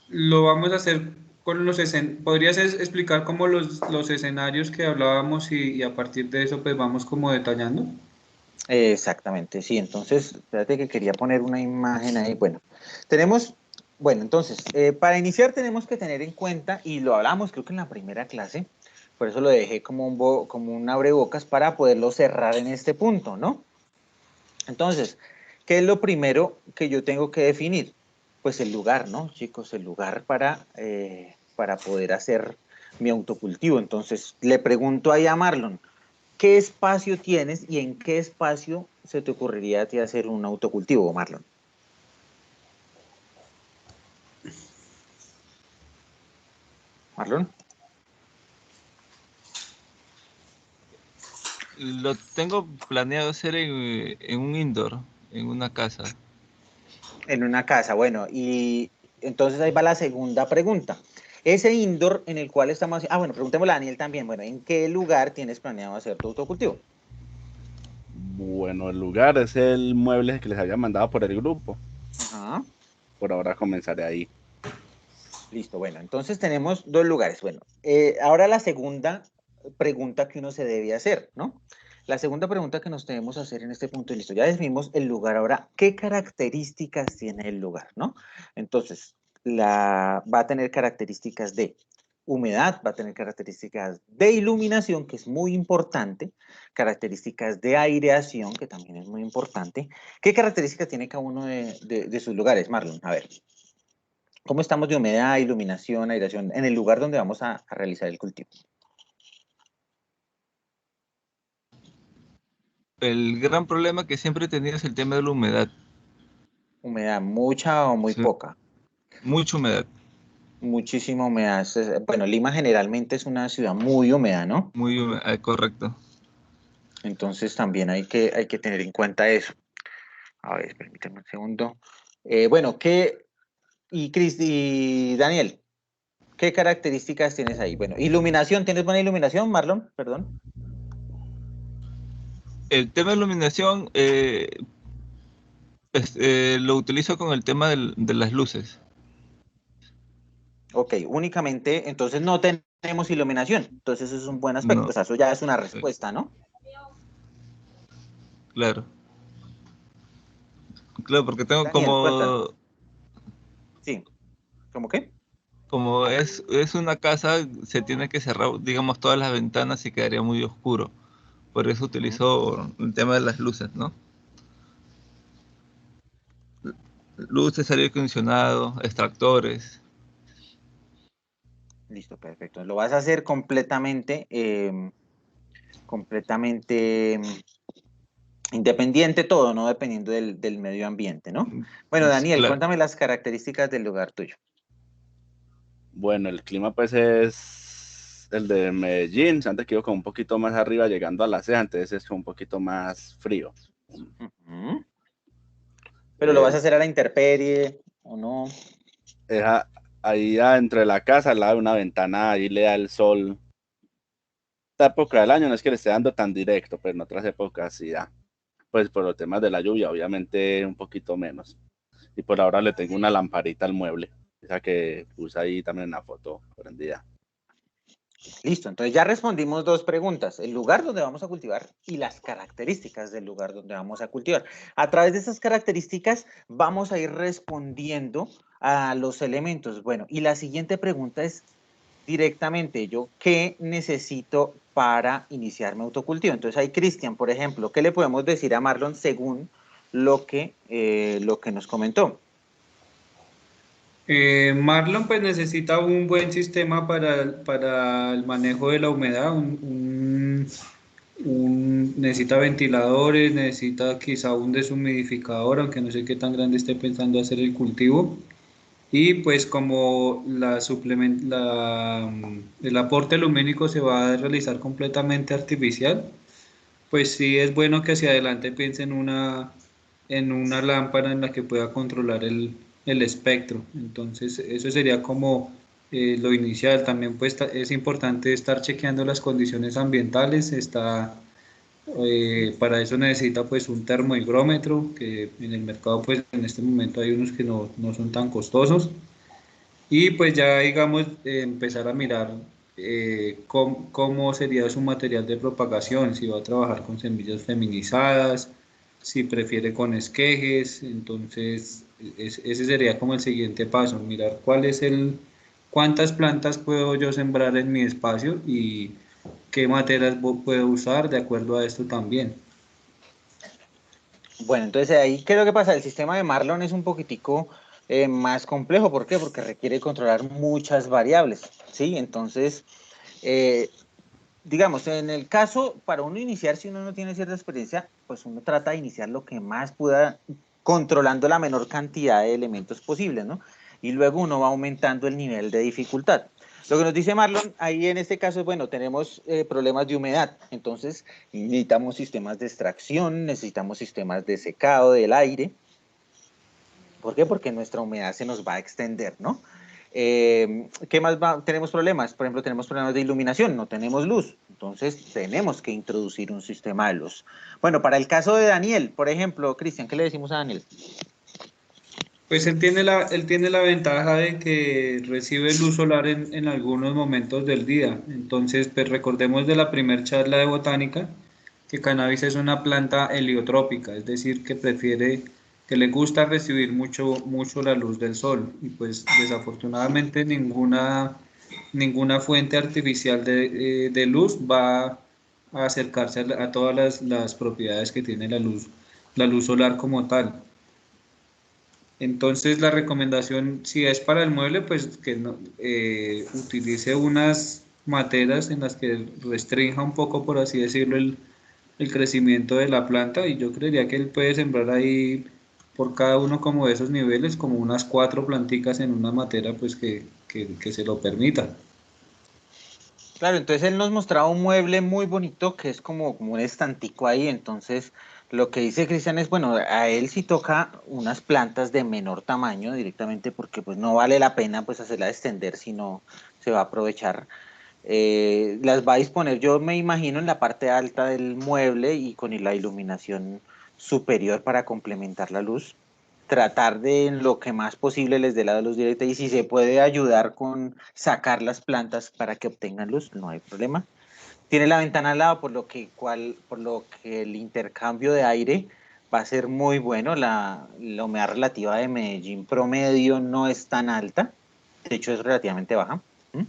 [SPEAKER 4] Lo vamos a hacer con los escenarios. ¿Podrías explicar como los escenarios que hablábamos y a partir de eso pues vamos como detallando?
[SPEAKER 1] Exactamente, sí. Entonces, espérate que quería poner una imagen ahí. Bueno, entonces, para iniciar tenemos que tener en cuenta, y lo hablamos creo que en la primera clase, por eso lo dejé como como un abrebocas para poderlo cerrar en este punto, ¿no? Entonces, ¿qué es lo primero que yo tengo que definir? Pues el lugar, ¿no, chicos? El lugar para poder hacer mi autocultivo. Entonces, le pregunto ahí a Marlon, ¿qué espacio tienes y en qué espacio se te ocurriría a ti hacer un autocultivo, Marlon? Marlon.
[SPEAKER 5] Lo tengo planeado hacer en un indoor, en una casa.
[SPEAKER 1] En una casa, bueno, y entonces ahí va la segunda pregunta. Ese indoor en el cual estamos, bueno, preguntémosle a Daniel también, bueno, ¿en qué lugar tienes planeado hacer tu autocultivo?
[SPEAKER 3] Bueno, el lugar es el mueble que les había mandado por el grupo.
[SPEAKER 1] Ajá.
[SPEAKER 3] Por ahora comenzaré ahí.
[SPEAKER 1] Listo, bueno, entonces tenemos dos lugares. Bueno, ahora la segunda pregunta que uno se debe hacer, ¿no? La segunda pregunta que nos debemos hacer en este punto, listo, ya definimos el lugar. Ahora, ¿qué características tiene el lugar, no? Entonces, va a tener características de humedad, va a tener características de iluminación, que es muy importante, características de aireación, que también es muy importante. ¿Qué características tiene cada uno de sus lugares, Marlon? A ver. ¿Cómo estamos de humedad, iluminación, aireación en el lugar donde vamos a realizar el cultivo?
[SPEAKER 5] El gran problema que siempre he tenido es el tema de la humedad.
[SPEAKER 1] ¿Humedad mucha o muy
[SPEAKER 5] Sí,
[SPEAKER 1] poca?
[SPEAKER 5] mucha humedad,
[SPEAKER 1] Muchísima humedad. Bueno, Lima generalmente es una ciudad muy húmeda, ¿no?
[SPEAKER 5] muy correcto.
[SPEAKER 1] Entonces también hay que tener en cuenta eso. A ver, permíteme un segundo. Bueno, y Daniel, ¿qué características tienes ahí? Bueno, iluminación, ¿tienes buena iluminación, Marlon? Perdón.
[SPEAKER 5] El tema de iluminación lo utilizo con el tema de las luces.
[SPEAKER 1] Ok, únicamente, entonces no tenemos iluminación. Entonces eso es un buen aspecto. O
[SPEAKER 5] No,
[SPEAKER 1] sea, eso ya es una
[SPEAKER 5] eh,
[SPEAKER 1] respuesta, ¿no?
[SPEAKER 5] claro. Claro, porque tengo
[SPEAKER 1] Daniel, cuéntanos.
[SPEAKER 5] como,
[SPEAKER 1] Sí, ¿cómo qué?
[SPEAKER 5] como es una casa, se tiene que cerrar, digamos, todas las ventanas y quedaría muy oscuro. Por eso
[SPEAKER 1] Ujú.
[SPEAKER 5] utilizo el tema de las luces, ¿no? Luces, aire acondicionado, extractores.
[SPEAKER 1] Listo, perfecto. Lo vas a hacer completamente, completamente independiente todo, no dependiendo del medio ambiente, ¿no? Bueno, Daniel,
[SPEAKER 5] Claro.
[SPEAKER 1] cuéntame las características del lugar tuyo.
[SPEAKER 3] Bueno, el clima pues es el de Medellín, antes que iba como un poquito más arriba llegando a la ceja, entonces es un poquito más frío.
[SPEAKER 1] Ujú. Pero lo vas a
[SPEAKER 3] El,
[SPEAKER 1] hacer a la intemperie o no.
[SPEAKER 3] es ahí adentro de la casa, al lado de una ventana, ahí le da el sol. Esta época del año no es que le esté dando tan directo, pero en otras épocas sí da. Pues por los temas de la lluvia, obviamente un poquito menos. Y por ahora le tengo una lamparita al mueble, esa que puse ahí también en la foto prendida.
[SPEAKER 1] Listo, entonces ya respondimos dos preguntas, el lugar donde vamos a cultivar y las características del lugar donde vamos a cultivar. A través de esas características vamos a ir respondiendo a los elementos. Bueno, y la siguiente pregunta es directamente yo, ¿qué necesito para iniciar mi autocultivo? Entonces ahí, Cristian, por ejemplo, ¿qué le podemos decir a Marlon según lo que nos comentó?
[SPEAKER 4] Marlon pues necesita un buen sistema para el manejo de la humedad, necesita ventiladores, necesita quizá un deshumidificador, aunque no sé qué tan grande esté pensando hacer el cultivo. Y pues como el aporte lumínico se va a realizar completamente artificial, pues sí es bueno que hacia adelante piense en una lámpara en la que pueda controlar el espectro. Entonces, eso sería como lo inicial. También pues es importante estar chequeando las condiciones ambientales. Para eso necesita pues un termohigrómetro, que en el mercado pues en este momento hay unos que no son tan costosos. Y pues ya digamos empezar a mirar cómo sería su material de propagación, si va a trabajar con semillas feminizadas, si prefiere con esquejes. Entonces ese sería como el siguiente paso, mirar cuántas plantas puedo yo sembrar en mi espacio y qué materias puedo usar de acuerdo a esto también.
[SPEAKER 1] Bueno, entonces ahí, ¿qué es lo que pasa? El sistema de Marlon es un poquitico más complejo. ¿Por qué? Porque requiere controlar muchas variables, ¿sí? Entonces, eh, digamos, en el caso, para uno iniciar, si uno no tiene cierta experiencia, pues uno trata de iniciar lo que más pueda, controlando la menor cantidad de elementos posibles, ¿no? Y luego uno va aumentando el nivel de dificultad. Lo que nos dice Marlon, ahí en este caso es, bueno, tenemos problemas de humedad, entonces necesitamos sistemas de extracción, necesitamos sistemas de secado del aire. ¿Por qué? Porque nuestra humedad se nos va a extender, ¿no? ¿Qué más tenemos problemas? Por ejemplo, tenemos problemas de iluminación, no tenemos luz, entonces tenemos que introducir un sistema de luz. Bueno, para el caso de Daniel, por ejemplo, Cristian, ¿qué le decimos a Daniel?
[SPEAKER 4] Pues él tiene la ventaja de que recibe luz solar en algunos momentos del día. Entonces, pues recordemos de la primera charla de botánica que cannabis es una planta heliotrópica, es decir, que prefiere, que le gusta recibir mucho la luz del sol. Y pues desafortunadamente ninguna fuente artificial de luz va a acercarse a todas las propiedades que tiene la luz solar como tal. Entonces la recomendación, si es para el mueble, pues que utilice unas materas en las que restrinja un poco, por así decirlo, el crecimiento de la planta y yo creería que él puede sembrar ahí por cada uno como de esos niveles, como unas 4 planticas en una matera, pues que se lo permita.
[SPEAKER 1] Claro, entonces él nos mostraba un mueble muy bonito que es como un estantico ahí, entonces lo que dice Cristian es, bueno, a él sí toca unas plantas de menor tamaño directamente porque pues no vale la pena pues hacerla extender si no se va a aprovechar. Las va a disponer, yo me imagino, en la parte alta del mueble y con la iluminación superior para complementar la luz. Tratar de en lo que más posible les dé la luz directa y si se puede ayudar con sacar las plantas para que obtengan luz, no hay problema. Tiene la ventana al lado, por lo que el intercambio de aire va a ser muy bueno. La humedad relativa de Medellín promedio no es tan alta, de hecho es relativamente baja. ¿Mm?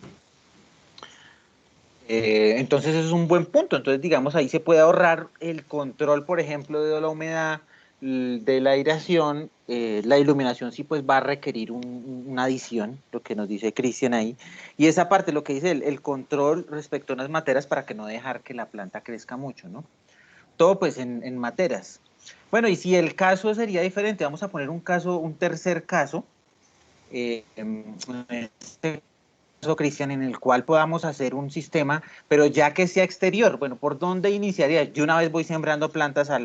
[SPEAKER 1] Entonces eso es un buen punto. Entonces, digamos, ahí se puede ahorrar el control, por ejemplo, de la humedad, de la aireación. La iluminación sí pues va a requerir una adición, lo que nos dice Cristian ahí. Y esa parte, lo que dice el control respecto a unas materas para que no dejar que la planta crezca mucho, ¿no? Todo pues en materas. Bueno, y si el caso sería diferente, vamos a poner un tercer caso. En este Cristian, en el cual podamos hacer un sistema, pero ya que sea exterior. Bueno, ¿por dónde iniciaría? Yo una vez voy sembrando plantas a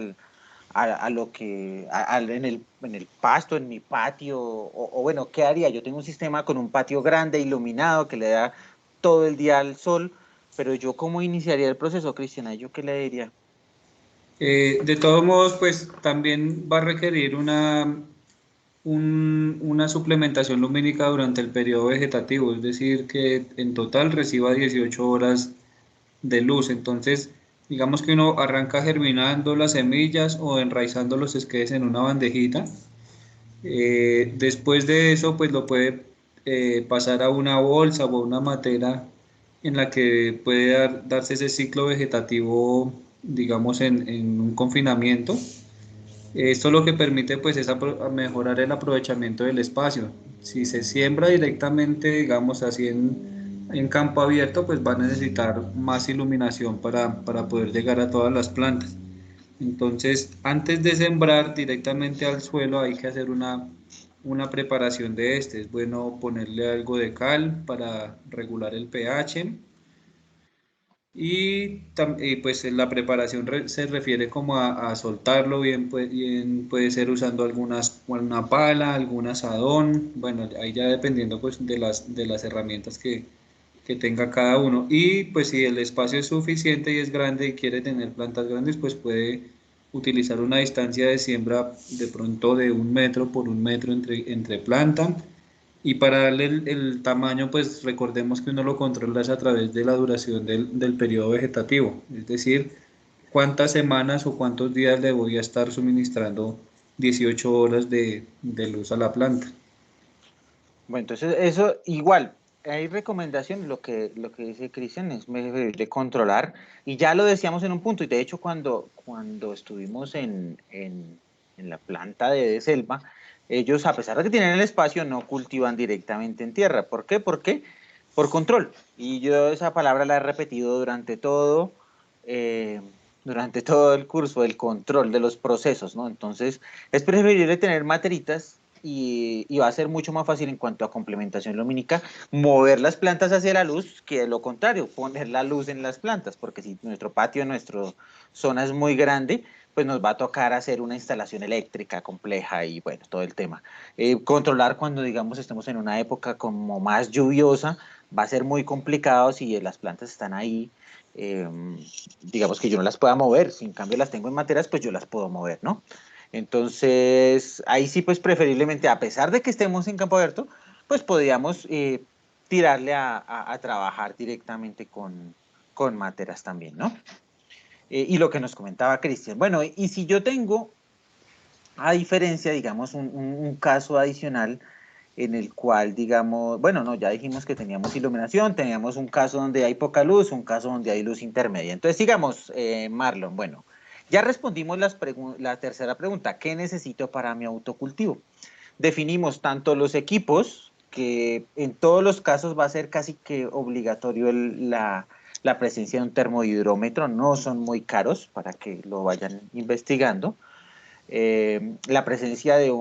[SPEAKER 1] lo que, en el pasto, en mi patio, o bueno, ¿qué haría? Yo tengo un sistema con un patio grande, iluminado, que le da todo el día al sol, pero yo ¿cómo iniciaría el proceso, Cristian? ¿Yo qué le diría?
[SPEAKER 4] De todos modos, pues también va a requerir una suplementación lumínica durante el periodo vegetativo, es decir, que en total reciba 18 horas de luz. Entonces, digamos que uno arranca germinando las semillas o enraizando los esquejes en una bandejita. Después de eso, pues lo puede pasar a una bolsa o a una matera en la que puede darse ese ciclo vegetativo, digamos, en un confinamiento. Esto lo que permite pues es mejorar el aprovechamiento del espacio. Si se siembra directamente, digamos así en campo abierto, pues va a necesitar más iluminación para poder llegar a todas las plantas. Entonces, antes de sembrar directamente al suelo hay que hacer una preparación de este. Es bueno ponerle algo de cal para regular el pH. Y pues la preparación se refiere como a soltarlo bien, bien puede ser usando alguna pala, algún asadón, bueno, ahí ya dependiendo pues de las herramientas que tenga cada uno. Y pues si el espacio es suficiente y es grande y quiere tener plantas grandes, pues puede utilizar una distancia de siembra de pronto de 1 metro por 1 metro entre planta y para darle el tamaño, pues recordemos que uno lo controla es a través de la duración del periodo vegetativo, es decir, cuántas semanas o cuántos días le voy a estar suministrando 18 horas de luz a la planta.
[SPEAKER 1] Bueno, entonces eso igual, hay recomendaciones, lo que dice Cristian es de controlar, y ya lo decíamos en un punto, y de hecho cuando estuvimos en la planta de selva, ellos a pesar de que tienen el espacio no cultivan directamente en tierra. ¿Por qué? Porque por control, y yo esa palabra la he repetido eh, durante todo el curso, el control de los procesos, ¿no? Entonces es preferible tener materitas y va a ser mucho más fácil en cuanto a complementación lumínica mover las plantas hacia la luz que de lo contrario, poner la luz en las plantas, porque si nuestro patio, nuestra zona es muy grande, pues nos va a tocar hacer una instalación eléctrica compleja y bueno, todo el tema. Controlar cuando digamos estemos en una época como más lluviosa va a ser muy complicado si las plantas están ahí, eh, digamos que yo no las pueda mover, si en cambio las tengo en materas, pues yo las puedo mover, ¿no? Entonces, ahí sí, pues preferiblemente, a pesar de que estemos en campo abierto, pues podríamos tirarle a trabajar directamente con materas también, ¿no? Y lo que nos comentaba Cristian. Bueno, y si yo tengo, a diferencia, digamos, un caso adicional en el cual, digamos, bueno, no, ya dijimos que teníamos iluminación, teníamos un caso donde hay poca luz, un caso donde hay luz intermedia. Entonces, digamos, Marlon, bueno, ya respondimos la tercera pregunta, ¿qué necesito para mi autocultivo? Definimos tanto los equipos, que en todos los casos va a ser casi que obligatorio la presencia de un termohidrómetro, no son muy caros para que lo vayan investigando. La presencia de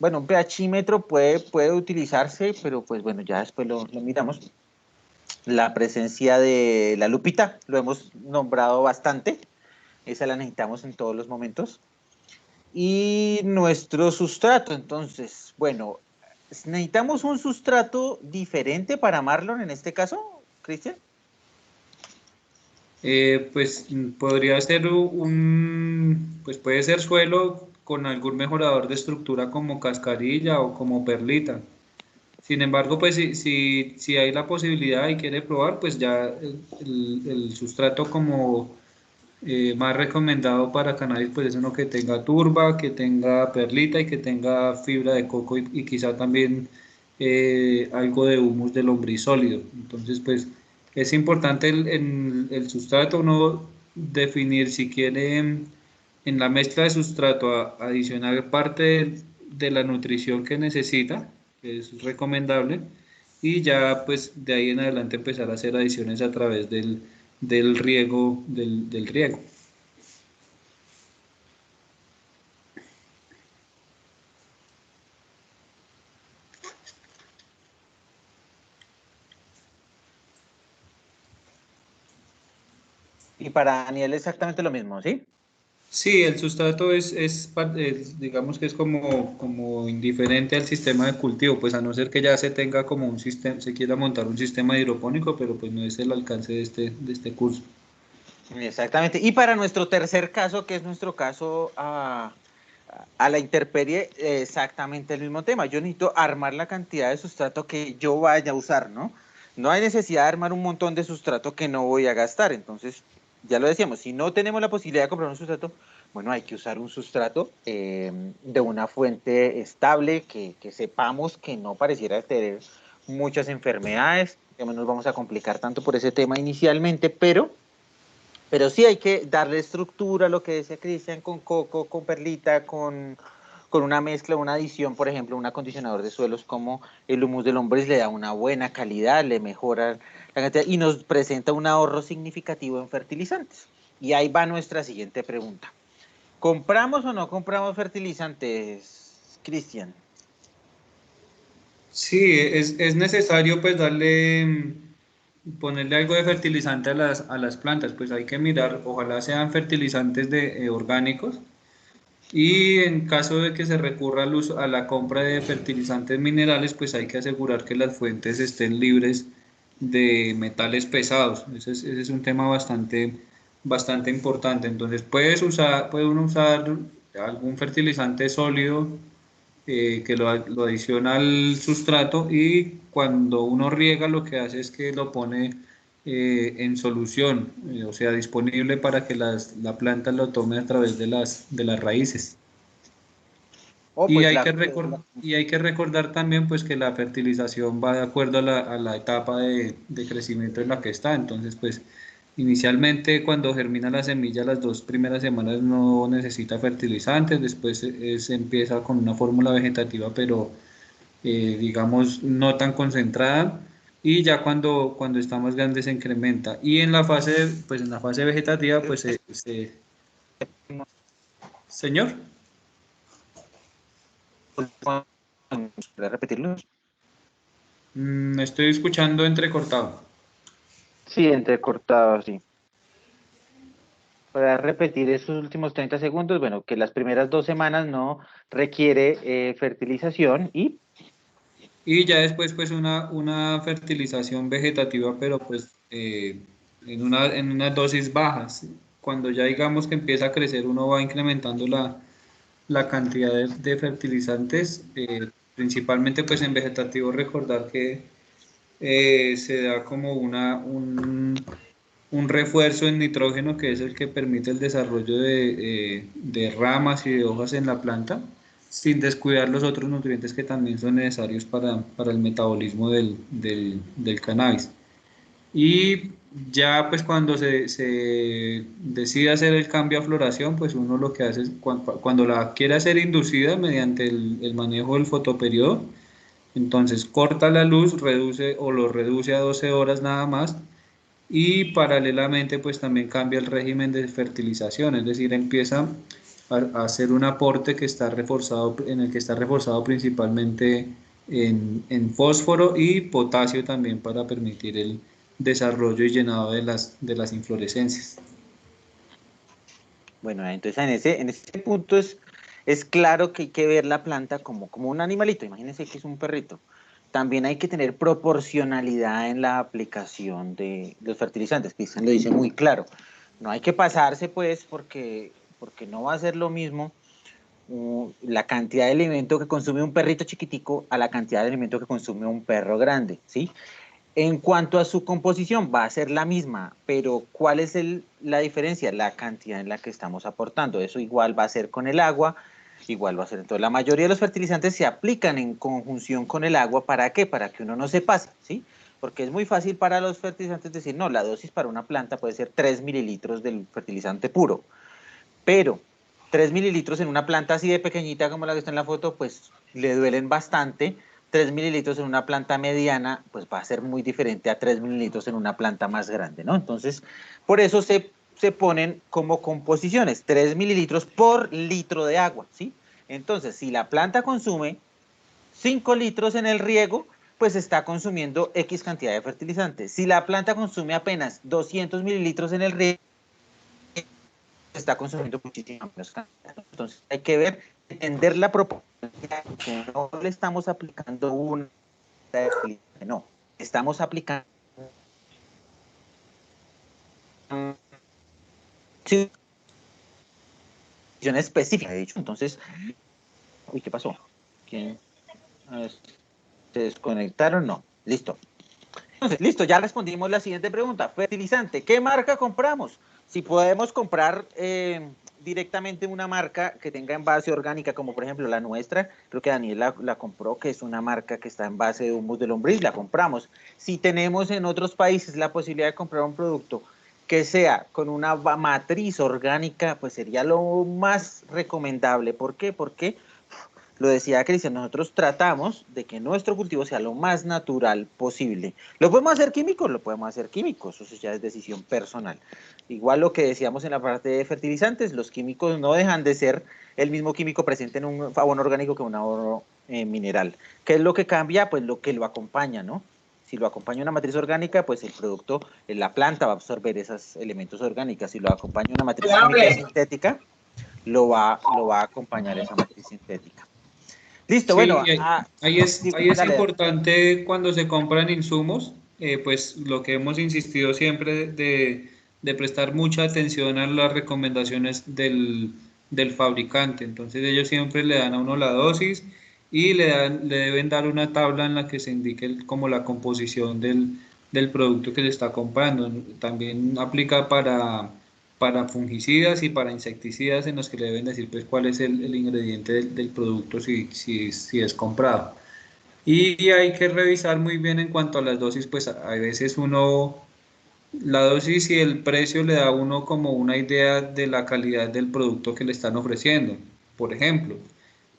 [SPEAKER 1] bueno, un pHímetro puede utilizarse, pero pues bueno, ya después lo miramos. La presencia de la lupita, lo hemos nombrado bastante, esa la necesitamos en todos los momentos. Y nuestro sustrato, entonces, bueno, ¿necesitamos un sustrato diferente para Marlon en este caso, Cristian?
[SPEAKER 4] Pues podría ser pues puede ser suelo con algún mejorador de estructura como cascarilla o como perlita. Sin embargo, pues si hay la posibilidad y quiere probar, pues ya el sustrato como más recomendado para cannabis, pues es uno que tenga turba, que tenga perlita y que tenga fibra de coco y quizá también algo de humus de lombriz sólido. Entonces, pues es importante el sustrato, uno definir si quiere en la mezcla de sustrato adicionar parte de la nutrición que necesita, que es recomendable, y ya pues de ahí en adelante empezar a hacer adiciones a través del riego, del riego.
[SPEAKER 1] Y para Daniel exactamente lo mismo, ¿sí?
[SPEAKER 4] Sí, el sustrato digamos que es como indiferente al sistema de cultivo, pues a no ser que ya se tenga como un sistema, se quiera montar un sistema hidropónico, pero pues no es el alcance de este curso.
[SPEAKER 1] Exactamente. Y para nuestro tercer caso, que es nuestro caso a la intemperie, exactamente el mismo tema. Yo necesito armar la cantidad de sustrato que yo vaya a usar, ¿no? No hay necesidad de armar un montón de sustrato que no voy a gastar. Entonces, ya lo decíamos, si no tenemos la posibilidad de comprar un sustrato, bueno, hay que usar un sustrato de una fuente estable, que sepamos que no pareciera tener muchas enfermedades, que no nos vamos a complicar tanto por ese tema inicialmente, pero sí hay que darle estructura, lo que decía Cristian, con coco, con perlita, con una mezcla, una adición, por ejemplo, un acondicionador de suelos como el humus de lombriz le da una buena calidad, le mejora la cantidad y nos presenta un ahorro significativo en fertilizantes. Y ahí va nuestra siguiente pregunta. ¿Compramos o no compramos fertilizantes, Cristian?
[SPEAKER 4] Sí, es necesario pues ponerle algo de fertilizante a las plantas, pues hay que mirar, ojalá sean fertilizantes orgánicos. Y en caso de que se recurra a la compra de fertilizantes minerales, pues hay que asegurar que las fuentes estén libres de metales pesados. Ese es un tema bastante importante. Entonces, puede uno usar algún fertilizante sólido que lo adiciona al sustrato y cuando uno riega lo que hace es que lo pone en solución, o sea, disponible para que la planta lo tome a través de las raíces.
[SPEAKER 1] Oh,
[SPEAKER 4] Y
[SPEAKER 1] pues
[SPEAKER 4] hay que recordar también pues que la fertilización va de acuerdo a la etapa de crecimiento en la que está. Entonces, pues inicialmente cuando germina la semilla, las 2 primeras semanas no necesita fertilizantes, después se empieza con una fórmula vegetativa, pero digamos no tan concentrada. Y ya cuando está más grande se incrementa. Y en la fase vegetativa, pues señor.
[SPEAKER 1] ¿puedes repetirlo?
[SPEAKER 4] Estoy escuchando entrecortado.
[SPEAKER 1] Sí, entrecortado, sí. Para repetir esos últimos 30 segundos, bueno, que las primeras 2 semanas no requiere fertilización y
[SPEAKER 4] Y ya después, pues, una fertilización vegetativa, pero pues en unas dosis bajas. Cuando ya digamos que empieza a crecer, uno va incrementando la cantidad de fertilizantes, principalmente pues en vegetativo. Recordar que se da como un refuerzo en nitrógeno, que es el que permite el desarrollo de ramas y de hojas en la planta, sin descuidar los otros nutrientes que también son necesarios para el metabolismo del cannabis. Y ya pues cuando se decide hacer el cambio a floración, pues uno lo que hace es cuando la quiere hacer inducida mediante el manejo del fotoperiodo, entonces corta la luz, reduce o lo reduce a 12 horas nada más, y paralelamente pues también cambia el régimen de fertilización, es decir, empieza a hacer un aporte que está reforzado, en el que está reforzado principalmente en fósforo y potasio también, para permitir el desarrollo y llenado de las inflorescencias.
[SPEAKER 1] Bueno, entonces en ese punto es claro que hay que ver la planta como un animalito. Imagínense que es un perrito. También hay que tener proporcionalidad en la aplicación de los fertilizantes. Cristian lo dice muy claro. No hay que pasarse, pues, porque no va a ser lo mismo la cantidad de alimento que consume un perrito chiquitico a la cantidad de alimento que consume un perro grande, ¿sí? En cuanto a su composición, va a ser la misma, pero ¿cuál es la diferencia? La cantidad en la que estamos aportando. Eso igual va a ser con el agua, igual va a ser. Entonces, la mayoría de los fertilizantes se aplican en conjunción con el agua. ¿Para qué? Para que uno no se pase, ¿sí? Porque es muy fácil para los fertilizantes decir, no, la dosis para una planta puede ser 3 mililitros del fertilizante puro, pero 3 mililitros en una planta así de pequeñita como la que está en la foto, pues le duelen bastante. 3 mililitros en una planta mediana, pues va a ser muy diferente a 3 mililitros en una planta más grande, ¿no? Entonces, por eso se ponen como composiciones, 3 mililitros por litro de agua, ¿sí? Entonces, si la planta consume 5 litros en el riego, pues está consumiendo X cantidad de fertilizantes. Si la planta consume apenas 200 mililitros en el riego, está consumiendo muchísimo menos cantidad. Entonces hay que ver, entender la proporcionalidad, que no le estamos aplicando una, no, estamos aplicando una específica, de hecho. Entonces, uy, ¿qué pasó? ¿Quién? A ver, ¿se desconectaron? No, listo. Entonces, listo, ya respondimos la siguiente pregunta. Fertilizante, ¿qué marca compramos? Si podemos comprar directamente una marca que tenga envase orgánica, como por ejemplo la nuestra, creo que Daniel la compró, que es una marca que está en base de humus de lombriz, la compramos. Si tenemos en otros países la posibilidad de comprar un producto que sea con una matriz orgánica, pues sería lo más recomendable. ¿Por qué? Porque lo decía Cristian, nosotros tratamos de que nuestro cultivo sea lo más natural posible. ¿Lo podemos hacer químicos? Lo podemos hacer químicos, eso ya es decisión personal. Igual lo que decíamos en la parte de fertilizantes, los químicos no dejan de ser el mismo químico presente en un abono orgánico que un abono mineral. ¿Qué es lo que cambia? Pues lo que lo acompaña, ¿no? Si lo acompaña una matriz orgánica, pues el producto, la planta va a absorber esos elementos orgánicos. Si lo acompaña una matriz química sintética, lo va a acompañar esa matriz sintética. Listo,
[SPEAKER 4] Sí,
[SPEAKER 1] bueno.
[SPEAKER 4] y ahí es
[SPEAKER 1] Dale.
[SPEAKER 4] importante cuando se compran insumos, pues lo que hemos insistido siempre de prestar mucha atención a las recomendaciones del fabricante. Entonces ellos siempre le dan a uno la dosis y le deben dar una tabla en la que se indique como la composición del producto que se está comprando. También aplica para fungicidas y para insecticidas, en los que le deben decir pues cuál es el ingrediente del producto si es comprado. Y hay que revisar muy bien en cuanto a las dosis, pues a veces la dosis y el precio le da a uno como una idea de la calidad del producto que le están ofreciendo. Por ejemplo,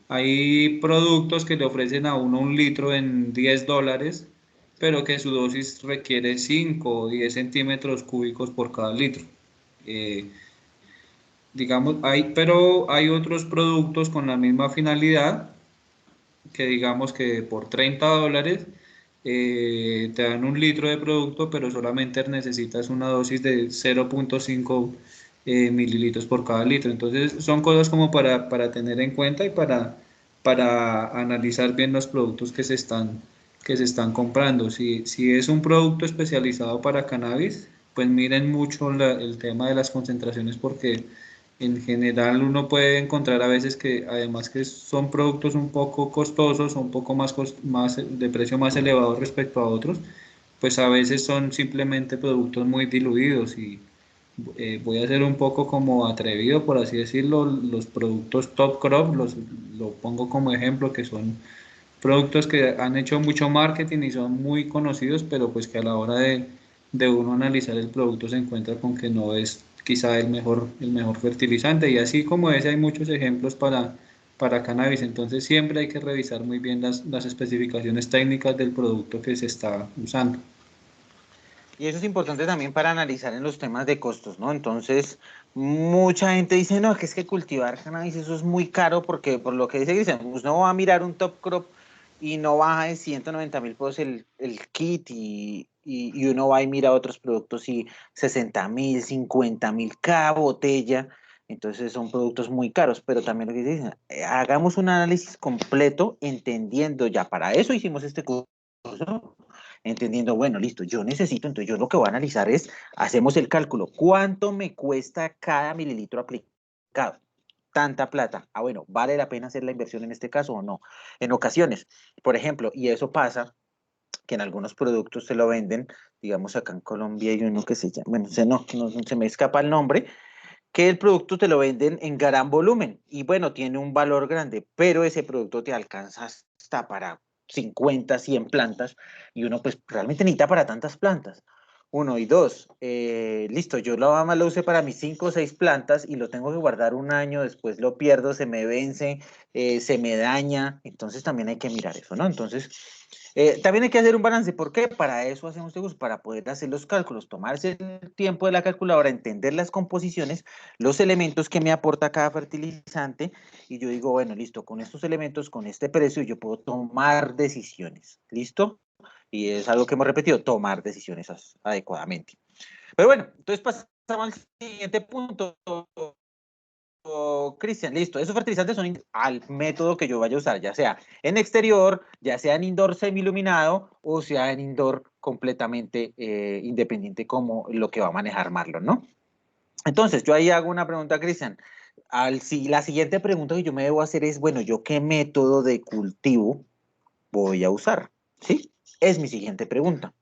[SPEAKER 4] hay productos que le ofrecen a uno un litro en $10, pero que su dosis requiere 5 o 10 centímetros cúbicos por cada litro. Eh, digamos, pero hay otros productos con la misma finalidad que digamos que por $30 te dan un litro de producto, pero solamente necesitas una dosis de 0,5 mililitros por cada litro. Entonces son cosas como para tener en cuenta y para analizar bien los productos que se están comprando. Si es un producto especializado para cannabis, pues miren mucho el tema de las concentraciones, porque En general uno puede encontrar a veces que además que son productos un poco costosos, un poco más de precio más elevado respecto a otros, pues a veces son simplemente productos muy diluidos y voy a ser un poco como atrevido, por así decirlo, los productos Top Crop, lo pongo como ejemplo, que son productos que han hecho mucho marketing y son muy conocidos, pero pues que a la hora de uno analizar el producto se encuentra con que no es quizá el mejor fertilizante. Y así como ese hay muchos ejemplos para cannabis. Entonces siempre hay que revisar muy bien las especificaciones técnicas del producto que se está usando.
[SPEAKER 1] Y eso es importante también para analizar en los temas de costos, ¿no? Entonces, mucha gente dice, no, que es que cultivar cannabis eso es muy caro porque, por lo que dice Cristian, uno va a mirar un top crop y no baja de 190.000 pesos el kit y uno va y mira otros productos y 60.000, 50.000 cada botella. Entonces son productos muy caros, pero también lo que dicen, hagamos un análisis completo entendiendo, ya para eso hicimos este curso, entendiendo, bueno, listo, yo necesito, entonces yo lo que voy a analizar es, hacemos el cálculo, ¿cuánto me cuesta cada mililitro aplicado? Tanta plata. Ah, bueno, ¿vale la pena hacer la inversión en este caso o no? En ocasiones, por ejemplo, y eso pasa, que en algunos productos se lo venden, digamos acá en Colombia hay uno que se llama, bueno, no se me escapa el nombre, que el producto te lo venden en gran volumen y bueno, tiene un valor grande, pero ese producto te alcanza hasta para 50, 100 plantas y uno pues realmente necesita para tantas plantas. Uno y dos, listo, yo la más lo usé para mis 5 o 6 plantas y lo tengo que guardar un año, después lo pierdo, se me vence, se me daña, entonces también hay que mirar eso, ¿no? Entonces, también hay que hacer un balance. ¿Por qué? Para eso hacemos este curso, para poder hacer los cálculos, tomarse el tiempo de la calculadora, entender las composiciones, los elementos que me aporta cada fertilizante, y yo digo, bueno, listo, con estos elementos, con este precio, yo puedo tomar decisiones. ¿Listo? Y es algo que hemos repetido, tomar decisiones adecuadamente. Pero bueno, entonces pasamos al siguiente punto. Cristian, listo. Esos fertilizantes son al método que yo vaya a usar, ya sea en exterior, ya sea en indoor semi-iluminado o sea en indoor completamente independiente como lo que va a manejar Marlon, ¿no? Entonces, yo ahí hago una pregunta, Cristian. La siguiente pregunta que yo me debo hacer es, bueno, ¿yo qué método de cultivo voy a usar? ¿Sí? Es mi siguiente pregunta.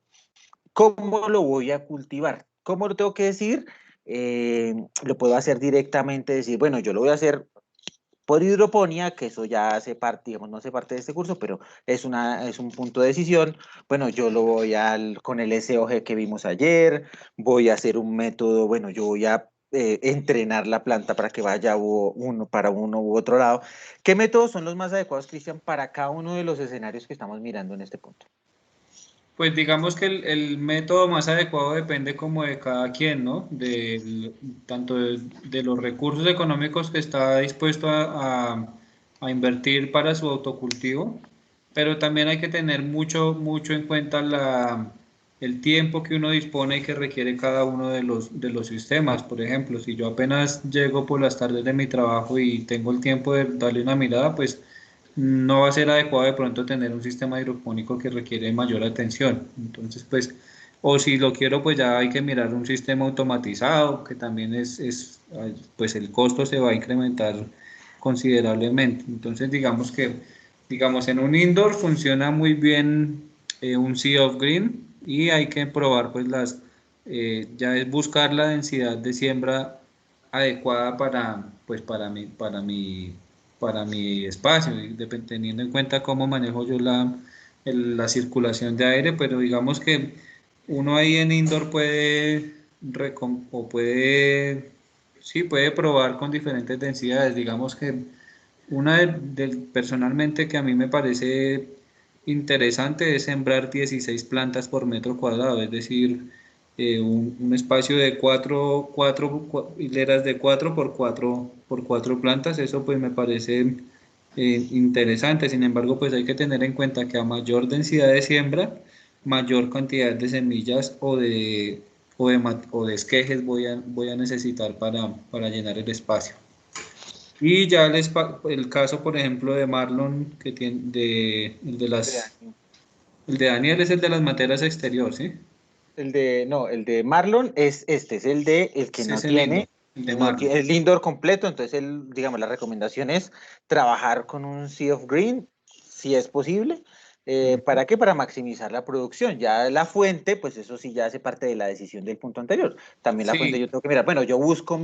[SPEAKER 1] ¿Cómo lo voy a cultivar? ¿Cómo lo tengo que decir? Lo puedo hacer directamente, decir, bueno, yo lo voy a hacer por hidroponía, que eso ya hace parte, digamos, no hace parte de este curso, pero es un punto de decisión. Bueno, yo lo voy con el SOG que vimos ayer, voy a hacer un método, bueno, yo voy a entrenar la planta para que vaya para uno u otro lado. ¿Qué métodos son los más adecuados, Cristian, para cada uno de los escenarios que estamos mirando en este punto?
[SPEAKER 4] Pues digamos que el método más adecuado depende como de cada quien, ¿no? Tanto de los recursos económicos que está dispuesto a invertir para su autocultivo, pero también hay que tener mucho en cuenta el tiempo que uno dispone y que requiere cada uno de los sistemas. Por ejemplo, si yo apenas llego por las tardes de mi trabajo y tengo el tiempo de darle una mirada, pues no va a ser adecuado de pronto tener un sistema hidropónico que requiere mayor atención. Entonces, pues, o si lo quiero, pues ya hay que mirar un sistema automatizado, que también pues el costo se va a incrementar considerablemente. Entonces, digamos, en un indoor funciona muy bien un Sea of Green y hay que probar, pues, ya es buscar la densidad de siembra adecuada pues, para mi espacio, y teniendo en cuenta cómo manejo yo la circulación de aire, pero digamos que uno ahí en indoor sí, puede probar con diferentes densidades. Digamos que personalmente que a mí me parece interesante es sembrar 16 plantas por metro cuadrado, es decir, un espacio de hileras de 4 por 4 plantas. Eso pues me parece interesante. Sin embargo, pues hay que tener en cuenta que a mayor densidad de siembra, mayor cantidad de semillas o de esquejes voy a necesitar para llenar el espacio. Y ya el caso, por ejemplo, de Marlon, que tiene el de Daniel es el de las materas exterior, ¿sí?
[SPEAKER 1] No, el de Marlon es el que no
[SPEAKER 4] Es el
[SPEAKER 1] tiene,
[SPEAKER 4] indoor. De Marlon.
[SPEAKER 1] El indoor completo, entonces digamos, la recomendación es trabajar con un Sea of Green, si es posible. ¿Para qué? Para maximizar la producción. Ya la fuente, pues eso sí ya hace parte de la decisión del punto anterior. También la fuente
[SPEAKER 4] Sí,
[SPEAKER 1] yo tengo que mirar, bueno, yo busco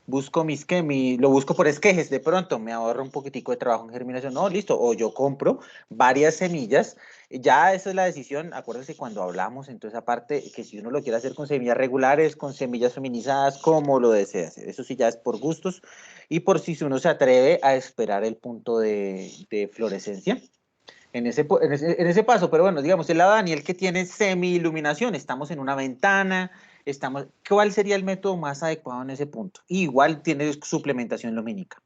[SPEAKER 1] lo busco por esquejes, de pronto me ahorro un poquitico de trabajo en germinación, no, listo, o yo compro varias semillas, ya esa es la decisión, acuérdense cuando hablamos en toda esa parte, que si uno lo quiere hacer con semillas regulares, con semillas feminizadas, como lo desea hacer, eso sí ya es por gustos, y por si uno se atreve a esperar el punto de florescencia, en ese paso, pero bueno, digamos, el lado de Daniel que tiene semi-iluminación, estamos en una ventana, ¿cuál sería el método más adecuado en ese punto? Igual tiene suplementación lumínica.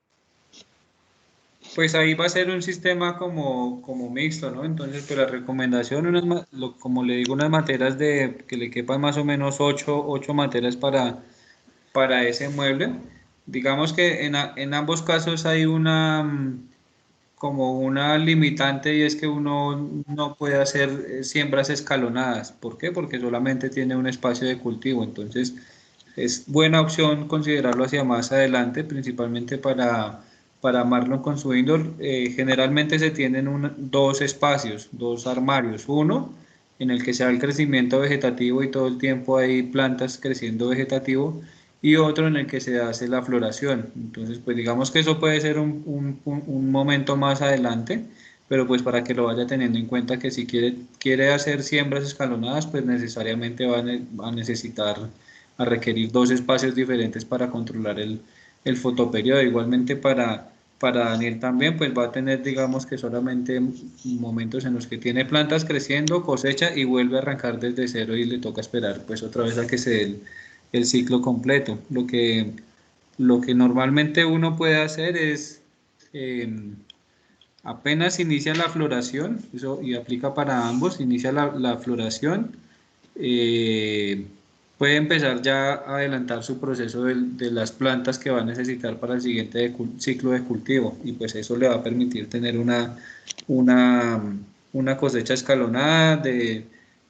[SPEAKER 4] pues ahí va a ser un sistema como mixto, ¿no? Entonces, pues la recomendación, como le digo, unas materas que le quepan más o menos ocho materas para ese mueble. Digamos que en ambos casos hay como una limitante y es que uno no puede hacer siembras escalonadas. ¿Por qué? Porque solamente tiene un espacio de cultivo. Entonces, es buena opción considerarlo hacia más adelante, principalmente para Marlon con su indoor. Generalmente se tienen dos espacios, dos armarios. Uno en el que se da el crecimiento vegetativo y todo el tiempo hay plantas creciendo vegetativo y otro en el que se hace la floración. Entonces, pues digamos que eso puede ser un momento más adelante, pero pues para que lo vaya teniendo en cuenta que si quiere hacer siembras escalonadas, pues necesariamente va a necesitar, a requerir dos espacios diferentes para controlar el fotoperiodo. Igualmente para Daniel también, pues va a tener, digamos que solamente momentos en los que tiene plantas creciendo, cosecha y vuelve a arrancar desde cero y le toca esperar pues otra vez a que se dé el ciclo completo. Lo que normalmente uno puede hacer es, eh, apenas inicia la floración, eso y aplica para ambos, inicia la floración, eh, puede empezar ya a adelantar su proceso de las plantas que va a necesitar para el siguiente ciclo de cultivo y pues eso le va a permitir tener una, una cosecha escalonada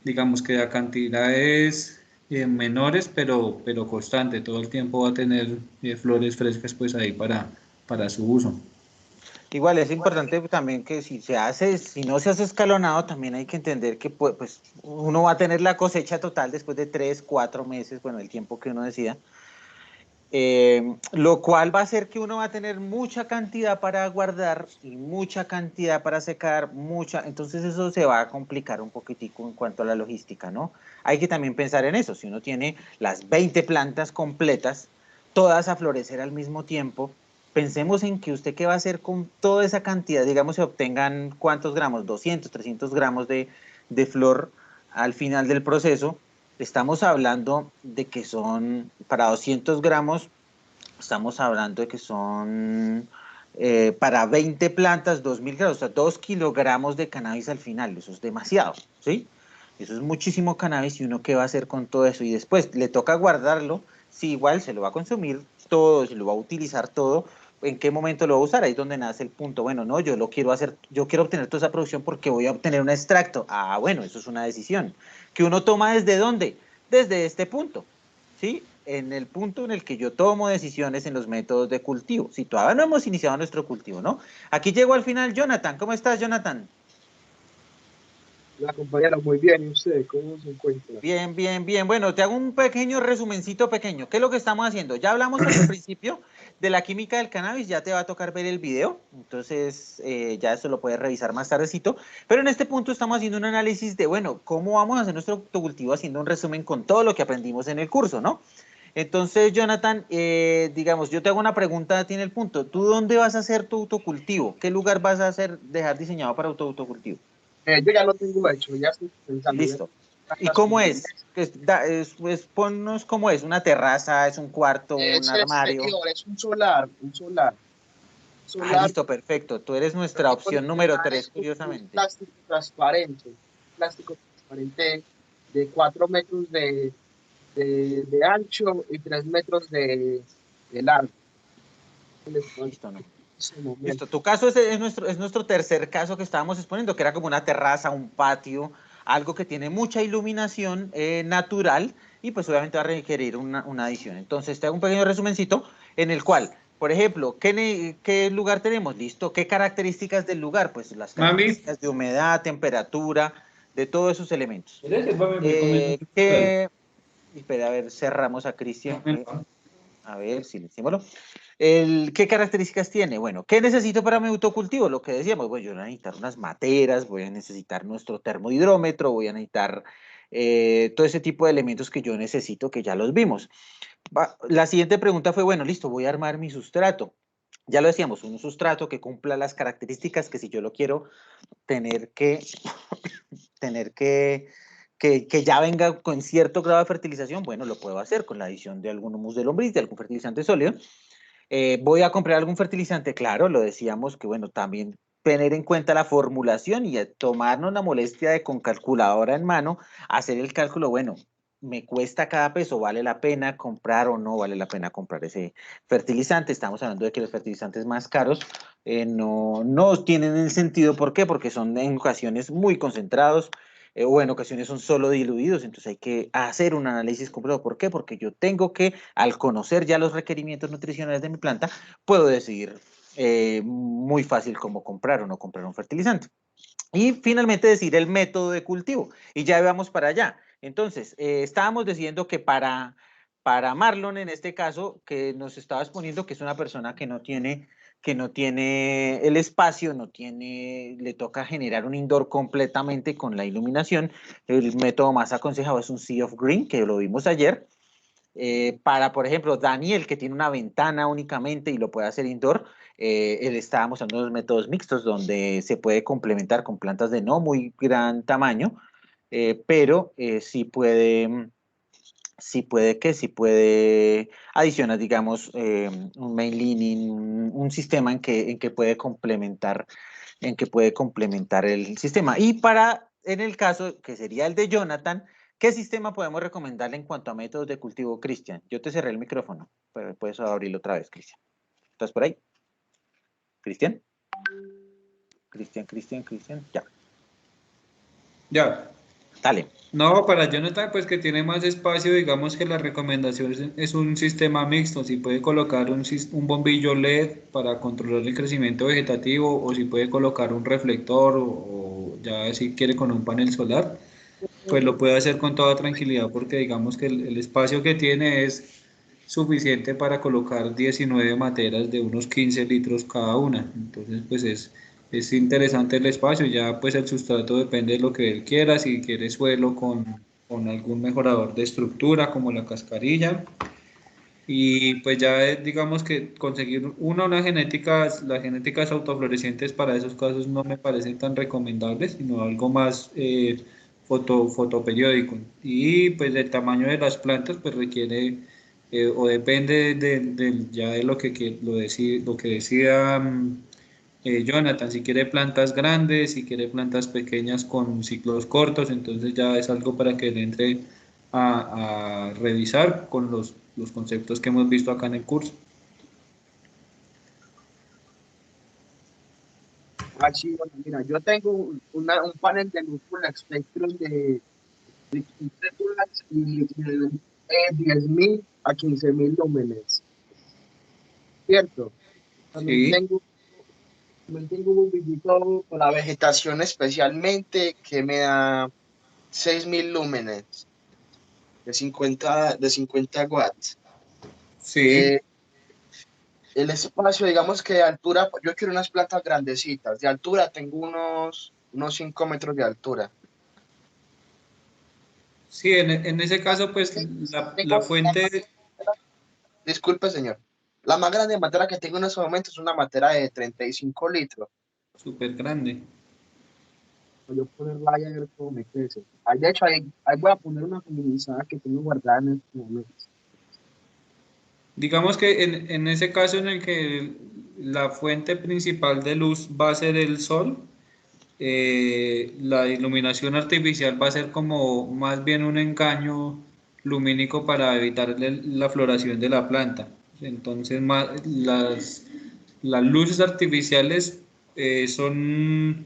[SPEAKER 4] digamos que a cantidades menores pero constante, todo el tiempo va a tener flores frescas pues ahí para su uso.
[SPEAKER 1] Igual es importante también que si no se hace escalonado, también hay que entender que pues, uno va a tener la cosecha total después de 3, 4 meses, bueno, el tiempo que uno decida. Lo cual va a hacer que uno va a tener mucha cantidad para guardar y mucha cantidad para secar, entonces eso se va a complicar un poquitico en cuanto a la logística, ¿no? Hay que también pensar en eso, si uno tiene las 20 plantas completas, todas a florecer al mismo tiempo, pensemos en que usted qué va a hacer con toda esa cantidad, digamos, se obtengan cuántos gramos, 200, 300 gramos de flor al final del proceso. Estamos hablando de que son, para 200 gramos, estamos hablando de que son, para 20 plantas, 2000 gramos, o sea, 2 kilogramos de cannabis al final, eso es demasiado, ¿sí? Eso es muchísimo cannabis y uno qué va a hacer con todo eso y después le toca guardarlo, si igual se lo va a consumir todo, se lo va a utilizar todo, ¿en qué momento lo va a usar? Ahí es donde nace el punto, bueno, no, yo lo quiero hacer, yo quiero obtener toda esa producción porque voy a obtener un extracto. Ah, bueno, eso es una decisión. ¿Que uno toma desde dónde? Desde este punto, ¿sí? En el punto en el que yo tomo decisiones en los métodos de cultivo. Si todavía no hemos iniciado nuestro cultivo, ¿no? Aquí llegó al final Jonathan. ¿Cómo estás, Jonathan?
[SPEAKER 6] La compañera, muy bien. ¿Y usted cómo se encuentra?
[SPEAKER 1] Bien, bien, bien. Bueno, te hago un pequeño resumencito pequeño. ¿Qué es lo que estamos haciendo? Ya hablamos al principio de la química del cannabis, ya te va a tocar ver el video, entonces ya eso lo puedes revisar más tardecito. Pero en este punto estamos haciendo un análisis de, bueno, cómo vamos a hacer nuestro autocultivo haciendo un resumen con todo lo que aprendimos en el curso, ¿no? Entonces, Jonathan, digamos, yo te hago una pregunta a ti en el punto. ¿Tú dónde vas a hacer tu autocultivo? ¿Qué lugar vas a dejar diseñado para tu autocultivo?
[SPEAKER 6] Yo ya lo tengo hecho, ya estoy pensando. Ya
[SPEAKER 1] Listo. ¿Y
[SPEAKER 6] plantas
[SPEAKER 1] cómo
[SPEAKER 6] como
[SPEAKER 1] es? Pues ponnos cómo es, una terraza, es un cuarto, un
[SPEAKER 6] es
[SPEAKER 1] armario.
[SPEAKER 6] exterior, es un
[SPEAKER 1] Ah,
[SPEAKER 6] solar
[SPEAKER 1] listo, perfecto. Tú eres
[SPEAKER 6] lo
[SPEAKER 1] nuestra
[SPEAKER 6] que
[SPEAKER 1] opción número
[SPEAKER 6] conecta
[SPEAKER 1] 3,
[SPEAKER 6] es un
[SPEAKER 1] curiosamente.
[SPEAKER 6] plástico transparente de 4 metros de ancho y 3 metros de largo. En
[SPEAKER 1] Listo, ¿no?
[SPEAKER 6] ese momento.
[SPEAKER 1] Listo, tu caso es nuestro tercer caso que estábamos exponiendo, que era como una terraza, un patio, algo que tiene mucha iluminación natural y pues obviamente va a requerir una adición. Entonces te hago un pequeño resumencito en el cual, por ejemplo, ¿qué lugar tenemos? ¿Listo? ¿Qué características del lugar? Pues las
[SPEAKER 4] Mami,
[SPEAKER 1] características de humedad, temperatura, de todos esos elementos.
[SPEAKER 4] ¿quieres? Sírvame, voy comiendo.
[SPEAKER 1] Espera, a ver, cerramos a Cristian.
[SPEAKER 4] Bueno,
[SPEAKER 1] A ver, silenciémoslo. ¿Qué características tiene? Bueno, ¿qué necesito para mi autocultivo? Lo que decíamos, bueno, yo voy a necesitar unas materas, voy a necesitar nuestro termohidrómetro, voy a necesitar todo ese tipo de elementos que yo necesito, que ya los vimos. La siguiente pregunta fue, bueno, listo, voy a armar mi sustrato. Ya lo decíamos, un sustrato que cumpla las características que si yo lo quiero tener que que ya venga con cierto grado de fertilización, bueno, lo puedo hacer con la adición de algún humus de lombriz, de algún fertilizante sólido. ¿Voy a comprar algún fertilizante? Claro, lo decíamos que, bueno, también tener en cuenta la formulación y tomarnos la molestia de con calculadora en mano, hacer el cálculo, bueno, me cuesta cada peso, ¿vale la pena comprar o no vale la pena comprar ese fertilizante? Estamos hablando de que los fertilizantes más caros no tienen el sentido. ¿Por qué? Porque son en ocasiones muy concentrados, o en ocasiones son solo diluidos, entonces hay que hacer un análisis completo. ¿Por qué? Porque yo tengo que, al conocer ya los requerimientos nutricionales de mi planta, puedo decidir muy fácil cómo comprar o no comprar un fertilizante. Y finalmente decir el método de cultivo. Y ya vamos para allá. Entonces, estábamos diciendo que para Marlon, en este caso, que nos estaba exponiendo que es una persona que no tiene el espacio, le toca generar un indoor completamente con la iluminación. El método más aconsejado es un Sea of Green, que lo vimos ayer. Para, por ejemplo, Daniel, que tiene una ventana únicamente y lo puede hacer indoor, él está mostrando los métodos mixtos donde se puede complementar con plantas de no muy gran tamaño, pero sí puede adicionar, digamos, un main leaning, un sistema en que puede complementar el sistema. Y en el caso que sería el de Jonathan, ¿qué sistema podemos recomendarle en cuanto a métodos de cultivo, Cristian? Yo te cerré el micrófono, pero puedes abrirlo otra vez, Cristian. ¿Estás por ahí? ¿Cristian? Cristian, ya.
[SPEAKER 4] ya.
[SPEAKER 1] Dale.
[SPEAKER 4] No, para Jonathan, pues que tiene más espacio, digamos que la recomendación es un sistema mixto, si puede colocar un bombillo LED para controlar el crecimiento vegetativo o si puede colocar un reflector o ya si quiere con un panel solar, pues lo puede hacer con toda tranquilidad porque digamos que el espacio que tiene es suficiente para colocar 19 materas de unos 15 litros cada una, entonces pues es interesante el espacio, ya pues el sustrato depende de lo que él quiera, si quiere suelo con algún mejorador de estructura como la cascarilla. Y pues ya digamos que conseguir las genéticas autoflorecientes para esos casos no me parecen tan recomendables, sino algo más fotoperiódico. Y pues el tamaño de las plantas pues requiere o depende ya de lo que decida Jonathan, si quiere plantas grandes, si quiere plantas pequeñas con ciclos cortos, entonces ya es algo para que él entre a revisar con los conceptos que hemos visto acá en el curso.
[SPEAKER 6] Así, bueno, mira, yo tengo un panel de luz full spectrum de 15 watts y de 10.000 a 15.000 lúmenes, ¿cierto? También
[SPEAKER 4] Sí,
[SPEAKER 6] tengo, también tengo un bombillito con la vegetación especialmente que me da 6.000 lúmenes de 50 watts.
[SPEAKER 4] sí.
[SPEAKER 6] El espacio, digamos que de altura, yo quiero unas plantas grandecitas. De altura tengo unos 5 metros de altura.
[SPEAKER 4] Sí, en ese caso, pues la
[SPEAKER 6] Tengo,
[SPEAKER 4] fuente,
[SPEAKER 6] disculpe, señor. La más grande matera que tengo en este momento es una matera de 35 litros.
[SPEAKER 4] súper grande.
[SPEAKER 6] Voy a ponerla ahí a ver cómo me crece. Ahí, de hecho, ahí voy a poner una feminizada que tengo guardada en este momento.
[SPEAKER 4] Digamos que en ese caso en el que la fuente principal de luz va a ser el sol, la iluminación artificial va a ser como más bien un engaño lumínico para evitar la floración de la planta. Entonces, las luces artificiales son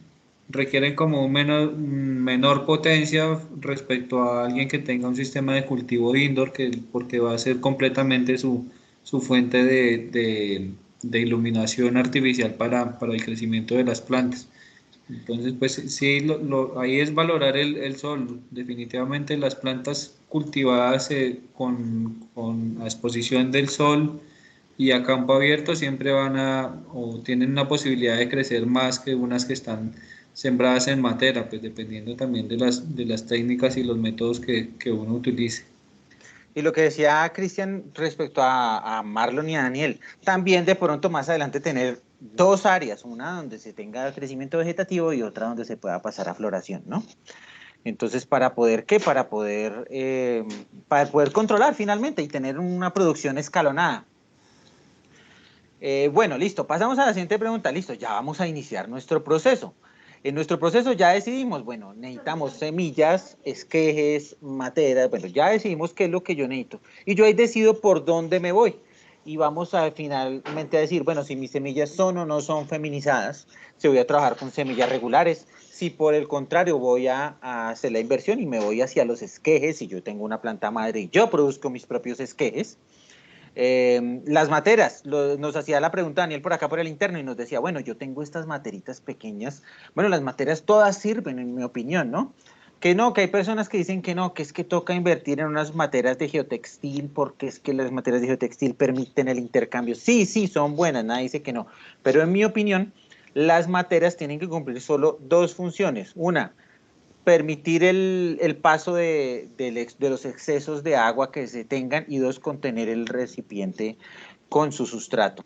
[SPEAKER 4] requieren como menor potencia respecto a alguien que tenga un sistema de cultivo indoor, porque va a ser completamente su fuente de iluminación artificial para el crecimiento de las plantas. Entonces, pues sí, ahí es valorar el sol. Definitivamente las plantas cultivadas con a exposición del sol y a campo abierto siempre o tienen una posibilidad de crecer más que unas que están sembradas en materia, pues dependiendo también de las técnicas y los métodos que uno utilice.
[SPEAKER 1] Y lo que decía Cristian respecto a Marlon y a Daniel, también de pronto más adelante tener dos áreas, una donde se tenga crecimiento vegetativo y otra donde se pueda pasar a floración, ¿no? Entonces, ¿para poder qué? Para poder controlar finalmente y tener una producción escalonada. Bueno, listo, pasamos a la siguiente pregunta. Listo, ya vamos a iniciar nuestro proceso. En nuestro proceso ya decidimos, bueno, necesitamos semillas, esquejes, materas, bueno, ya decidimos qué es lo que yo necesito. Y yo ahí decido por dónde me voy. Y vamos a finalmente a decir, bueno, si mis semillas son o no son feminizadas, si voy a trabajar con semillas regulares, si por el contrario voy a hacer la inversión y me voy hacia los esquejes, si yo tengo una planta madre y yo produzco mis propios esquejes. Las materas, nos hacía la pregunta Daniel por acá por el interno y nos decía, bueno, yo tengo estas materitas pequeñas, bueno, las materias todas sirven en mi opinión, ¿no? Que no, que hay personas que dicen que no, que es que toca invertir en unas materias de geotextil porque es que las materias de geotextil permiten el intercambio. Sí, sí, son buenas, nadie dice que no, pero en mi opinión, las materias tienen que cumplir solo dos funciones. Una, permitir el paso de los excesos de agua que se tengan y dos, contener el recipiente con su sustrato.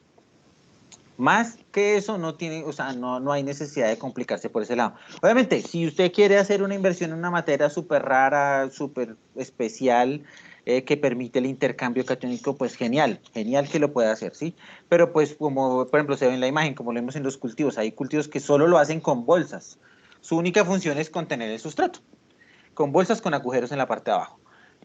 [SPEAKER 1] Más que eso no tiene, o sea, no hay necesidad de complicarse por ese lado. Obviamente, si usted quiere hacer una inversión en una materia súper rara, súper especial, que permite el intercambio catiónico, pues genial, genial que lo pueda hacer, ¿sí? Pero pues como, por ejemplo, se ve en la imagen, como lo vemos en los cultivos, hay cultivos que solo lo hacen con bolsas. Su única función es contener el sustrato, con bolsas con agujeros en la parte de abajo.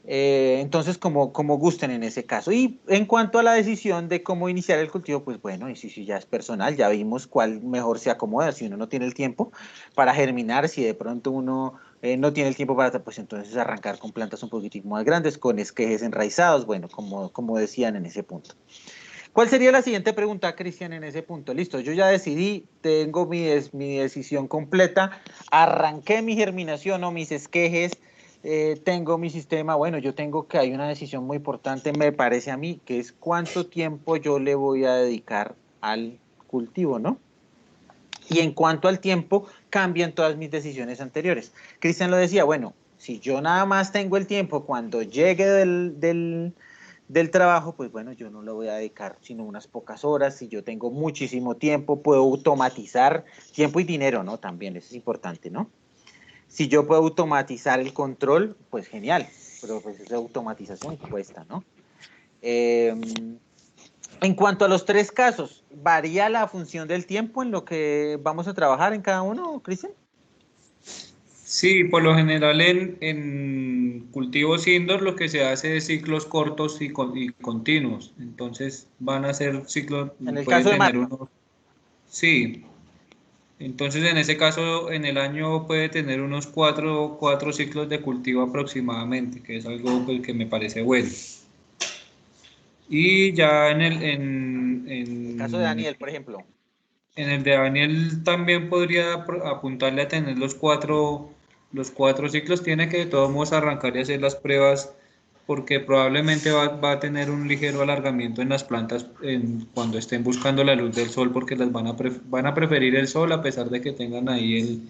[SPEAKER 1] Entonces, como gusten en ese caso. Y en cuanto a la decisión de cómo iniciar el cultivo, pues bueno, y si ya es personal, ya vimos cuál mejor se acomoda, si uno no tiene el tiempo para germinar, si de pronto uno no tiene el tiempo para, pues entonces arrancar con plantas un poquitico más grandes, con esquejes enraizados, bueno, como decían en ese punto. ¿Cuál sería la siguiente pregunta, Cristian, en ese punto? Listo, yo ya decidí, tengo mi decisión completa, arranqué mi germinación o mis esquejes, tengo mi sistema, bueno, yo tengo que hay una decisión muy importante, me parece a mí, que es cuánto tiempo yo le voy a dedicar al cultivo, ¿no? Y en cuanto al tiempo, cambian todas mis decisiones anteriores. Cristian lo decía, bueno, si yo nada más tengo el tiempo cuando llegue del trabajo, pues bueno, yo no lo voy a dedicar sino unas pocas horas. Si yo tengo muchísimo tiempo, puedo automatizar tiempo y dinero, ¿no? También eso es importante, ¿no? Si yo puedo automatizar el control, pues genial, pero pues esa automatización cuesta, ¿no? En cuanto a los tres casos, ¿varía la función del tiempo en lo que vamos a trabajar en cada uno, Cristian?
[SPEAKER 4] Sí, por lo general en cultivos indoor lo que se hace es ciclos cortos y continuos. Entonces van a ser ciclos,
[SPEAKER 1] En el
[SPEAKER 4] puede
[SPEAKER 1] caso de
[SPEAKER 4] tener
[SPEAKER 1] Marlon.
[SPEAKER 4] unos, sí. Entonces en ese caso en el año puede tener unos cuatro ciclos de cultivo aproximadamente, que es algo pues, que me parece bueno. Y ya
[SPEAKER 1] En el caso de Daniel, por ejemplo.
[SPEAKER 4] en el de Daniel también podría apuntarle a tener los cuatro ciclos. Tiene que de todos modos arrancar y hacer las pruebas porque probablemente va a tener un ligero alargamiento en las plantas cuando estén buscando la luz del sol porque van a preferir el sol a pesar de que tengan ahí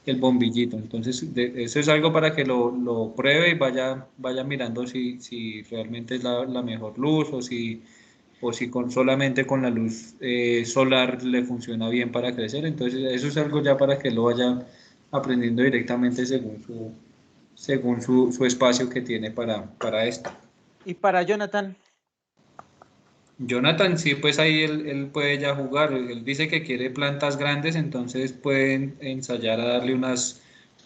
[SPEAKER 4] el bombillito. Entonces, eso es algo para que lo pruebe y vaya mirando si realmente es la mejor luz o si solamente con la luz solar le funciona bien para crecer. Entonces, eso es algo ya para que lo vaya aprendiendo directamente según su espacio que tiene para esto.
[SPEAKER 1] Y para Jonathan,
[SPEAKER 4] Jonathan, sí, pues ahí él puede ya jugar. Él dice que quiere plantas grandes, entonces pueden ensayar a darle unas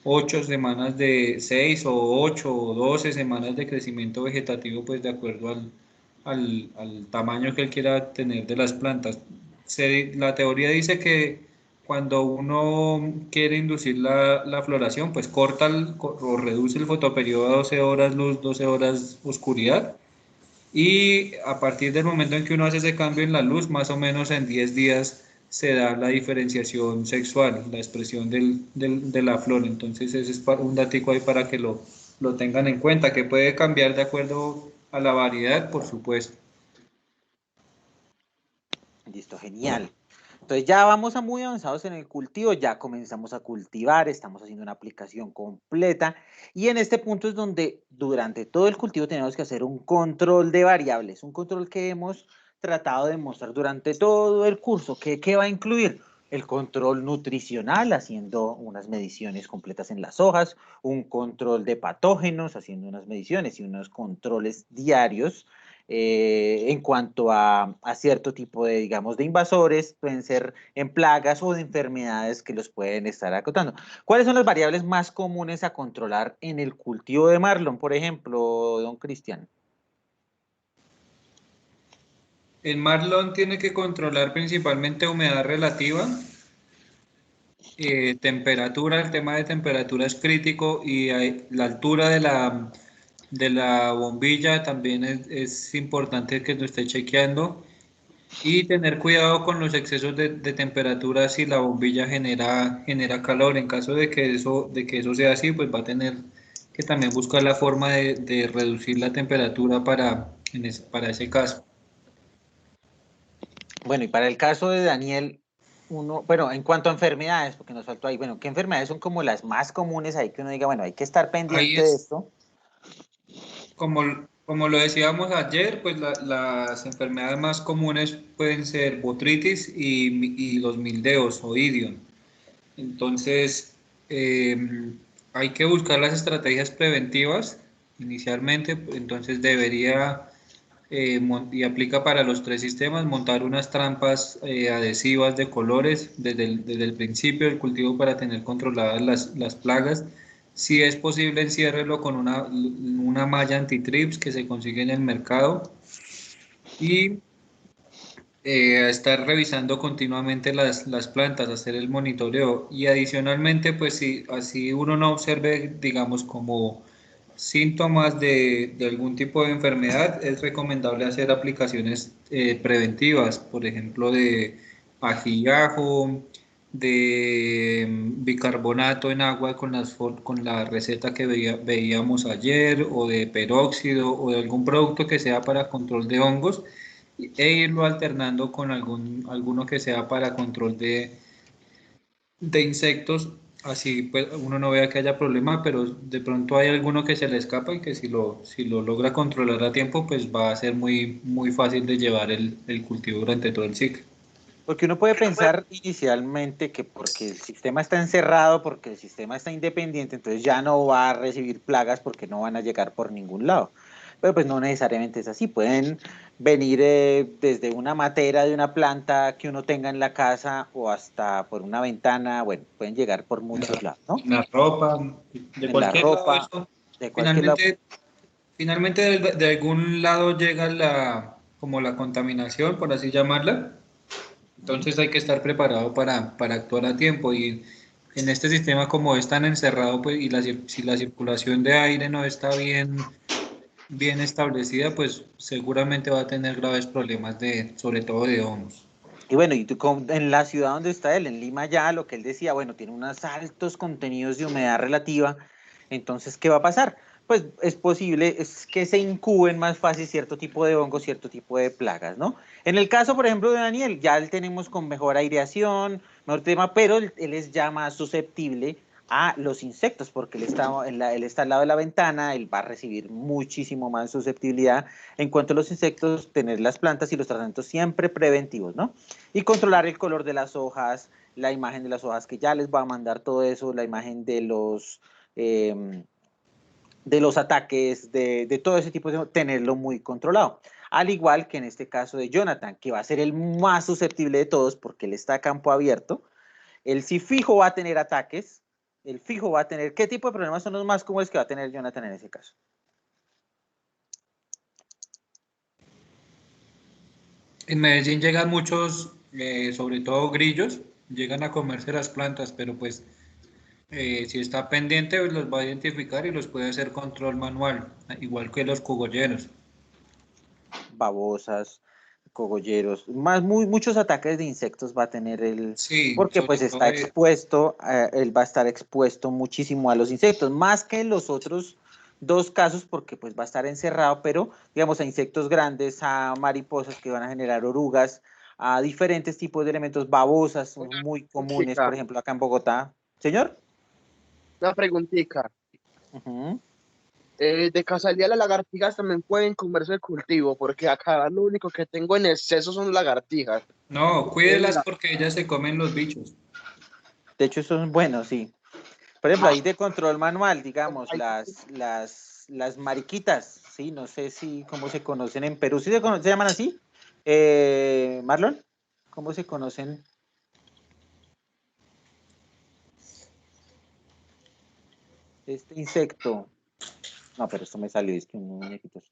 [SPEAKER 4] 8 semanas de 6 o 8 o 12 semanas de crecimiento vegetativo, pues de acuerdo al tamaño que él quiera tener de las plantas. La teoría dice que cuando uno quiere inducir la floración, pues corta o reduce el fotoperiodo a 12 horas luz, 12 horas oscuridad. Y a partir del momento en que uno hace ese cambio en la luz, más o menos en 10 días se da la diferenciación sexual, la expresión de la flor. Entonces ese es un datico ahí para que lo tengan en cuenta, que puede cambiar de acuerdo a la variedad, por supuesto.
[SPEAKER 1] Listo, genial. Entonces ya vamos a muy avanzados en el cultivo, ya comenzamos a cultivar, estamos haciendo una aplicación completa y en este punto es donde durante todo el cultivo tenemos que hacer un control de variables, un control que hemos tratado de mostrar durante todo el curso. ¿Qué va a incluir? El control nutricional, haciendo unas mediciones completas en las hojas, un control de patógenos, haciendo unas mediciones y unos controles diarios en cuanto a cierto tipo de, digamos, de invasores, pueden ser en plagas o de enfermedades que los pueden estar acotando. ¿Cuáles son las variables más comunes a controlar en el cultivo de marlon, por ejemplo, don Cristian?
[SPEAKER 4] El marlon tiene que controlar principalmente humedad relativa, temperatura, el tema de temperatura es crítico y la altura de la bombilla también es importante que lo esté chequeando y tener cuidado con los excesos de temperatura si la bombilla genera calor. En caso de que eso sea así, pues va a tener que también buscar la forma de reducir la temperatura para ese caso.
[SPEAKER 1] Bueno, y para el caso de Daniel, bueno, en cuanto a enfermedades, porque nos faltó ahí, bueno, ¿qué enfermedades son como las más comunes ahí que uno diga, bueno, hay que estar
[SPEAKER 4] Ahí
[SPEAKER 1] pendiente de
[SPEAKER 4] es,
[SPEAKER 1] esto?
[SPEAKER 4] como lo decíamos ayer, pues las enfermedades más comunes pueden ser botritis y los mildeos o idiom. Entonces, hay que buscar las estrategias preventivas inicialmente, entonces debería, y aplica para los tres sistemas, montar unas trampas adhesivas de colores desde el principio del cultivo para tener controladas las plagas. Si es posible, enciérrelo con una malla anti-trips que se consigue en el mercado y estar revisando continuamente las plantas, hacer el monitoreo y adicionalmente, pues si así uno no observe, digamos, como síntomas de algún tipo de enfermedad, es recomendable hacer aplicaciones preventivas, por ejemplo, de ajiajo, de bicarbonato en agua con la receta que veíamos ayer, o de peróxido, o de algún producto que sea para control de hongos e irlo alternando con alguno que sea para control de insectos, así pues uno no vea que haya problema, pero de pronto hay alguno que se le escapa y que si lo logra controlar a tiempo, pues va a ser muy fácil de llevar el cultivo durante todo el ciclo.
[SPEAKER 1] Porque uno puede pensar inicialmente que porque el sistema está encerrado, porque el sistema está independiente, entonces ya no va a recibir plagas porque no van a llegar por ningún lado. Pero pues no necesariamente es así. Pueden venir desde una matera de una planta que uno tenga en la casa o hasta por una ventana. Bueno, pueden llegar por muchos lados, ¿no?
[SPEAKER 4] En la ropa, de
[SPEAKER 1] En la
[SPEAKER 4] cualquier lado,
[SPEAKER 1] ropa,
[SPEAKER 4] eso
[SPEAKER 1] de cualquier lado.
[SPEAKER 4] finalmente de algún lado llega como la contaminación, por así llamarla. Entonces hay que estar preparado para actuar a tiempo y en este sistema como es tan encerrado, pues si la circulación de aire no está bien establecida, pues seguramente va a tener graves problemas sobre todo de hongos.
[SPEAKER 1] Y bueno, en la ciudad donde está él, en Lima ya, lo que él decía, bueno, tiene unos altos contenidos de humedad relativa, entonces, ¿qué va a pasar? Pues es posible es que se incuben más fácil cierto tipo de hongos, cierto tipo de plagas, ¿no? En el caso, por ejemplo, de Daniel, ya él tenemos con mejor aireación, mejor tema, pero él es ya más susceptible a los insectos, porque él está al lado de la ventana, él va a recibir muchísimo más susceptibilidad. En cuanto a los insectos, tener las plantas y los tratamientos siempre preventivos, ¿no? Y controlar el color de las hojas, la imagen de las hojas, que ya les va a mandar todo eso, la imagen de los ataques, de todo ese tipo de tenerlo muy controlado. Al igual que en este caso de Jonathan, que va a ser el más susceptible de todos porque él está a campo abierto. Él sí fijo va a tener ataques, el fijo va a tener, ¿qué tipo de problemas son los más comunes que va a tener Jonathan en ese caso?
[SPEAKER 4] En Medellín llegan muchos, sobre todo grillos, llegan a comerse las plantas, pero pues si está pendiente, pues los va a identificar y los puede hacer control manual, igual que los cogolleros.
[SPEAKER 1] Babosas, cogolleros, muchos ataques de insectos va a tener él,
[SPEAKER 4] Sí,
[SPEAKER 1] porque
[SPEAKER 4] sobre
[SPEAKER 1] pues
[SPEAKER 4] todo
[SPEAKER 1] está expuesto, él va a estar expuesto muchísimo a los insectos, más que en los otros dos casos, porque pues va a estar encerrado, pero digamos a insectos grandes, a mariposas que van a generar orugas, a diferentes tipos de elementos, babosas son muy comunes, por
[SPEAKER 6] Chica,
[SPEAKER 1] ejemplo, acá en Bogotá. Señor.
[SPEAKER 6] una preguntita.
[SPEAKER 1] Ujú.
[SPEAKER 6] De casualidad las lagartijas también pueden comerse el cultivo, porque acá lo único que tengo en exceso son lagartijas.
[SPEAKER 4] no,
[SPEAKER 6] Eh,
[SPEAKER 4] cuídelas porque ellas se comen los bichos.
[SPEAKER 1] De hecho, eso es bueno, sí. Por ejemplo, ahí de control manual, digamos,
[SPEAKER 6] hay-
[SPEAKER 1] las mariquitas, ¿sí? No sé si, cómo se conocen en Perú. ¿Sí se llaman así? Marlon, ¿cómo se conocen este insecto? No, pero esto me salió, es que unos muñequitos.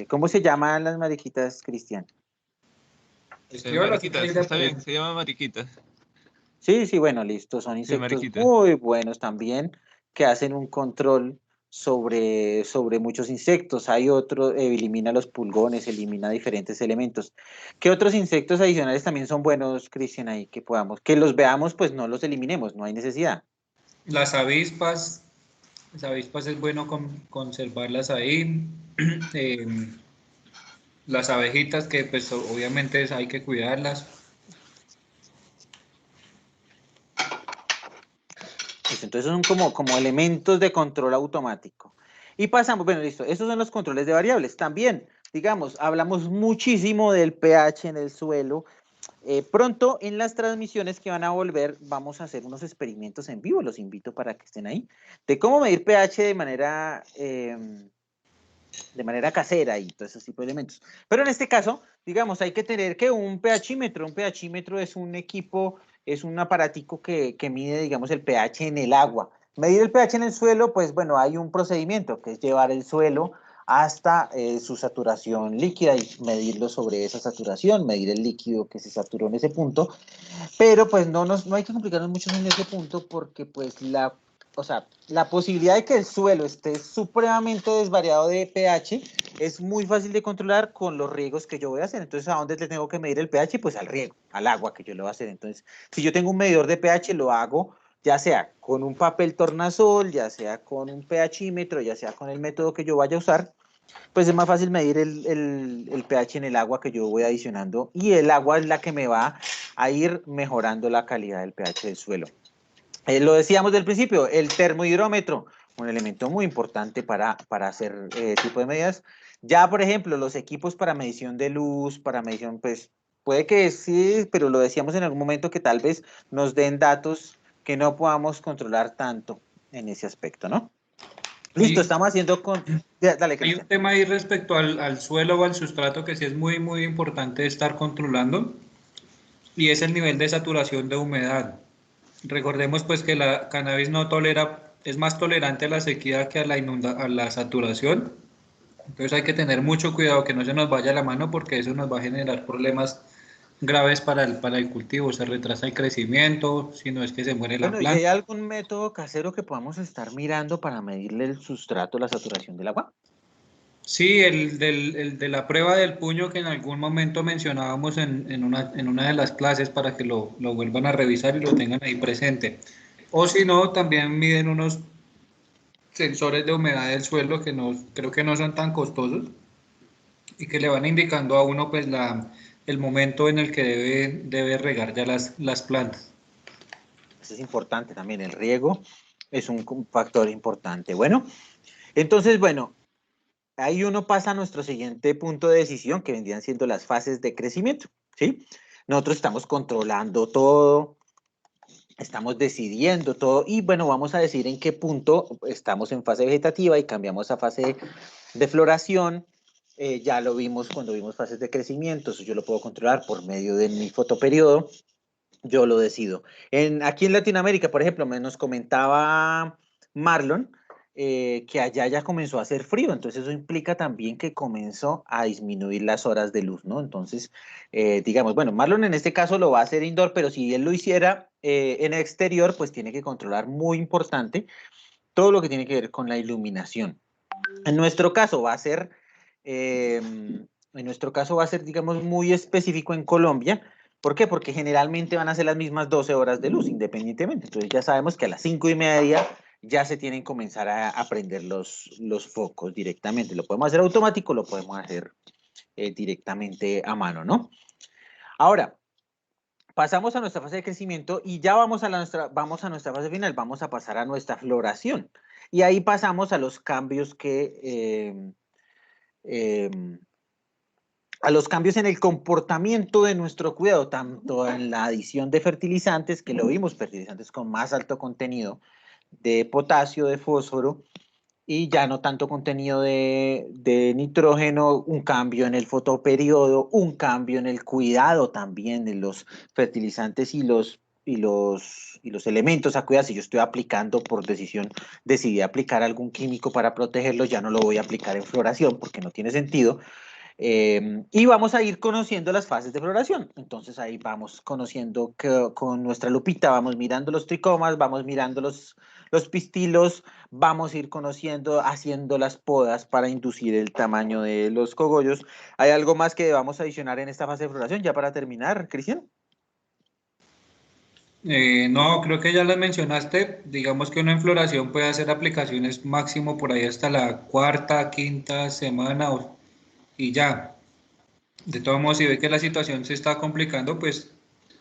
[SPEAKER 1] ¿Cómo se llaman las mariquitas, Cristian?
[SPEAKER 4] Escríbalo así que ahí
[SPEAKER 5] Mariquitas,
[SPEAKER 4] le
[SPEAKER 5] está bien,
[SPEAKER 4] aparece.
[SPEAKER 5] se llama mariquitas.
[SPEAKER 1] Sí, sí, bueno, listo. Son
[SPEAKER 5] Sí,
[SPEAKER 1] insectos
[SPEAKER 5] mariquitas.
[SPEAKER 1] muy buenos también que hacen un control sobre muchos insectos. Hay otro, elimina los pulgones, elimina diferentes elementos. ¿Qué otros insectos adicionales también son buenos, Cristian, ahí que podamos, que los veamos, pues no los eliminemos, no hay necesidad?
[SPEAKER 4] Las avispas es bueno conservarlas ahí. Eh, las abejitas que pues obviamente hay que cuidarlas.
[SPEAKER 1] Pues entonces son como elementos de control automático. Y pasamos, bueno, listo, estos son los controles de variables. También, digamos, hablamos muchísimo del pH en el suelo. Pronto en las transmisiones que van a volver vamos a hacer unos experimentos en vivo, los invito para que estén ahí, de cómo medir pH de manera casera y todo ese tipo de elementos. Pero en este caso, digamos, hay que tener que un pHímetro es un equipo, es un aparatico que mide, digamos, el pH en el agua. Medir el pH en el suelo, pues bueno, hay un procedimiento que es llevar el suelo hasta su saturación líquida y medirlo sobre esa saturación, medir el líquido que se saturó en ese punto, pero pues no hay que complicarnos mucho en ese punto porque pues o sea, la posibilidad de que el suelo esté supremamente desvariado de pH es muy fácil de controlar con los riegos que yo voy a hacer. Entonces, ¿a dónde le tengo que medir el pH? Pues al riego, al agua que yo le voy a hacer. Entonces, si yo tengo un medidor de pH, lo hago ya sea con un papel tornasol, ya sea con un pHímetro, ya sea con el método que yo vaya a usar, pues es más fácil medir el pH en el agua que yo voy adicionando y el agua es la que me va a ir mejorando la calidad del pH del suelo. Lo decíamos del principio, el termohidrómetro, un elemento muy importante para hacer tipo de medidas. Ya, por ejemplo, los equipos para medición de luz, para medición, pues puede que sí, pero lo decíamos en algún momento que tal vez nos den datos que no podamos controlar tanto en ese aspecto, ¿no? Listo,
[SPEAKER 4] Hay,
[SPEAKER 1] estamos haciendo con... Dale,
[SPEAKER 4] hay un
[SPEAKER 1] Cristian.
[SPEAKER 4] tema ahí respecto al suelo o al sustrato que sí es muy, muy importante estar controlando y es el nivel de saturación de humedad. Recordemos pues que la cannabis no tolera, es más tolerante a la sequía que a a la saturación. Entonces hay que tener mucho cuidado que no se nos vaya la mano porque eso nos va a generar problemas graves para el cultivo. Se retrasa el crecimiento, si no es que se muere la
[SPEAKER 1] Bueno, ¿y hay
[SPEAKER 4] planta.
[SPEAKER 1] algún método casero que podamos estar mirando para medirle el sustrato, la saturación del agua?
[SPEAKER 4] Sí, el de la prueba del puño que en algún momento mencionábamos en una de las clases para que lo vuelvan a revisar y lo tengan ahí presente. O si no, también miden unos sensores de humedad del suelo que no, creo que no son tan costosos y que le van indicando a uno pues el momento en el que debe regar ya las plantas.
[SPEAKER 1] Eso es importante también, el riego es un factor importante. Bueno, entonces, bueno, ahí uno pasa a nuestro siguiente punto de decisión, que vendrían siendo las fases de crecimiento, ¿sí? Nosotros estamos controlando todo, estamos decidiendo todo y bueno, vamos a decir en qué punto estamos en fase vegetativa y cambiamos a fase de floración. Ya lo vimos cuando vimos fases de crecimiento, eso yo lo puedo controlar por medio de mi fotoperiodo, yo lo decido. Aquí en Latinoamérica, por ejemplo, nos comentaba Marlon, que allá ya comenzó a hacer frío, entonces eso implica también que comenzó a disminuir las horas de luz, ¿no? Entonces, digamos, bueno, Marlon en este caso lo va a hacer indoor, pero si él lo hiciera en exterior, pues tiene que controlar muy importante todo lo que tiene que ver con la iluminación. En nuestro caso va a ser, digamos, muy específico en Colombia. ¿Por qué? Porque generalmente van a ser las mismas 12 horas de luz, independientemente. Entonces ya sabemos que a las 5:30 ya se tienen que comenzar a prender los focos directamente. Lo podemos hacer automático, lo podemos hacer directamente a mano, ¿no? Ahora, pasamos a nuestra fase de crecimiento y ya vamos a nuestra fase final, vamos a pasar a nuestra floración. Y ahí pasamos a los cambios a los cambios en el comportamiento de nuestro cuidado, tanto en la adición de fertilizantes, que lo vimos, fertilizantes con más alto contenido de potasio, de fósforo, y ya no tanto contenido de nitrógeno, un cambio en el fotoperiodo, un cambio en el cuidado también de los fertilizantes y los elementos a cuidar. Si yo estoy aplicando por decisión, decidí aplicar algún químico para protegerlos, ya no lo voy a aplicar en floración porque no tiene sentido. Y vamos a ir conociendo las fases de floración. Entonces ahí vamos conociendo que con nuestra lupita vamos mirando los tricomas, vamos mirando los pistilos, vamos a ir conociendo, haciendo las podas para inducir el tamaño de los cogollos. ¿Hay algo más que vamos a adicionar en esta fase de floración ya para terminar, Cristian?
[SPEAKER 4] No, creo que ya las mencionaste. Digamos que uno en floración puede hacer aplicaciones máximo por ahí hasta la cuarta, quinta semana y ya. De todos modos, si ve que la situación se está complicando, pues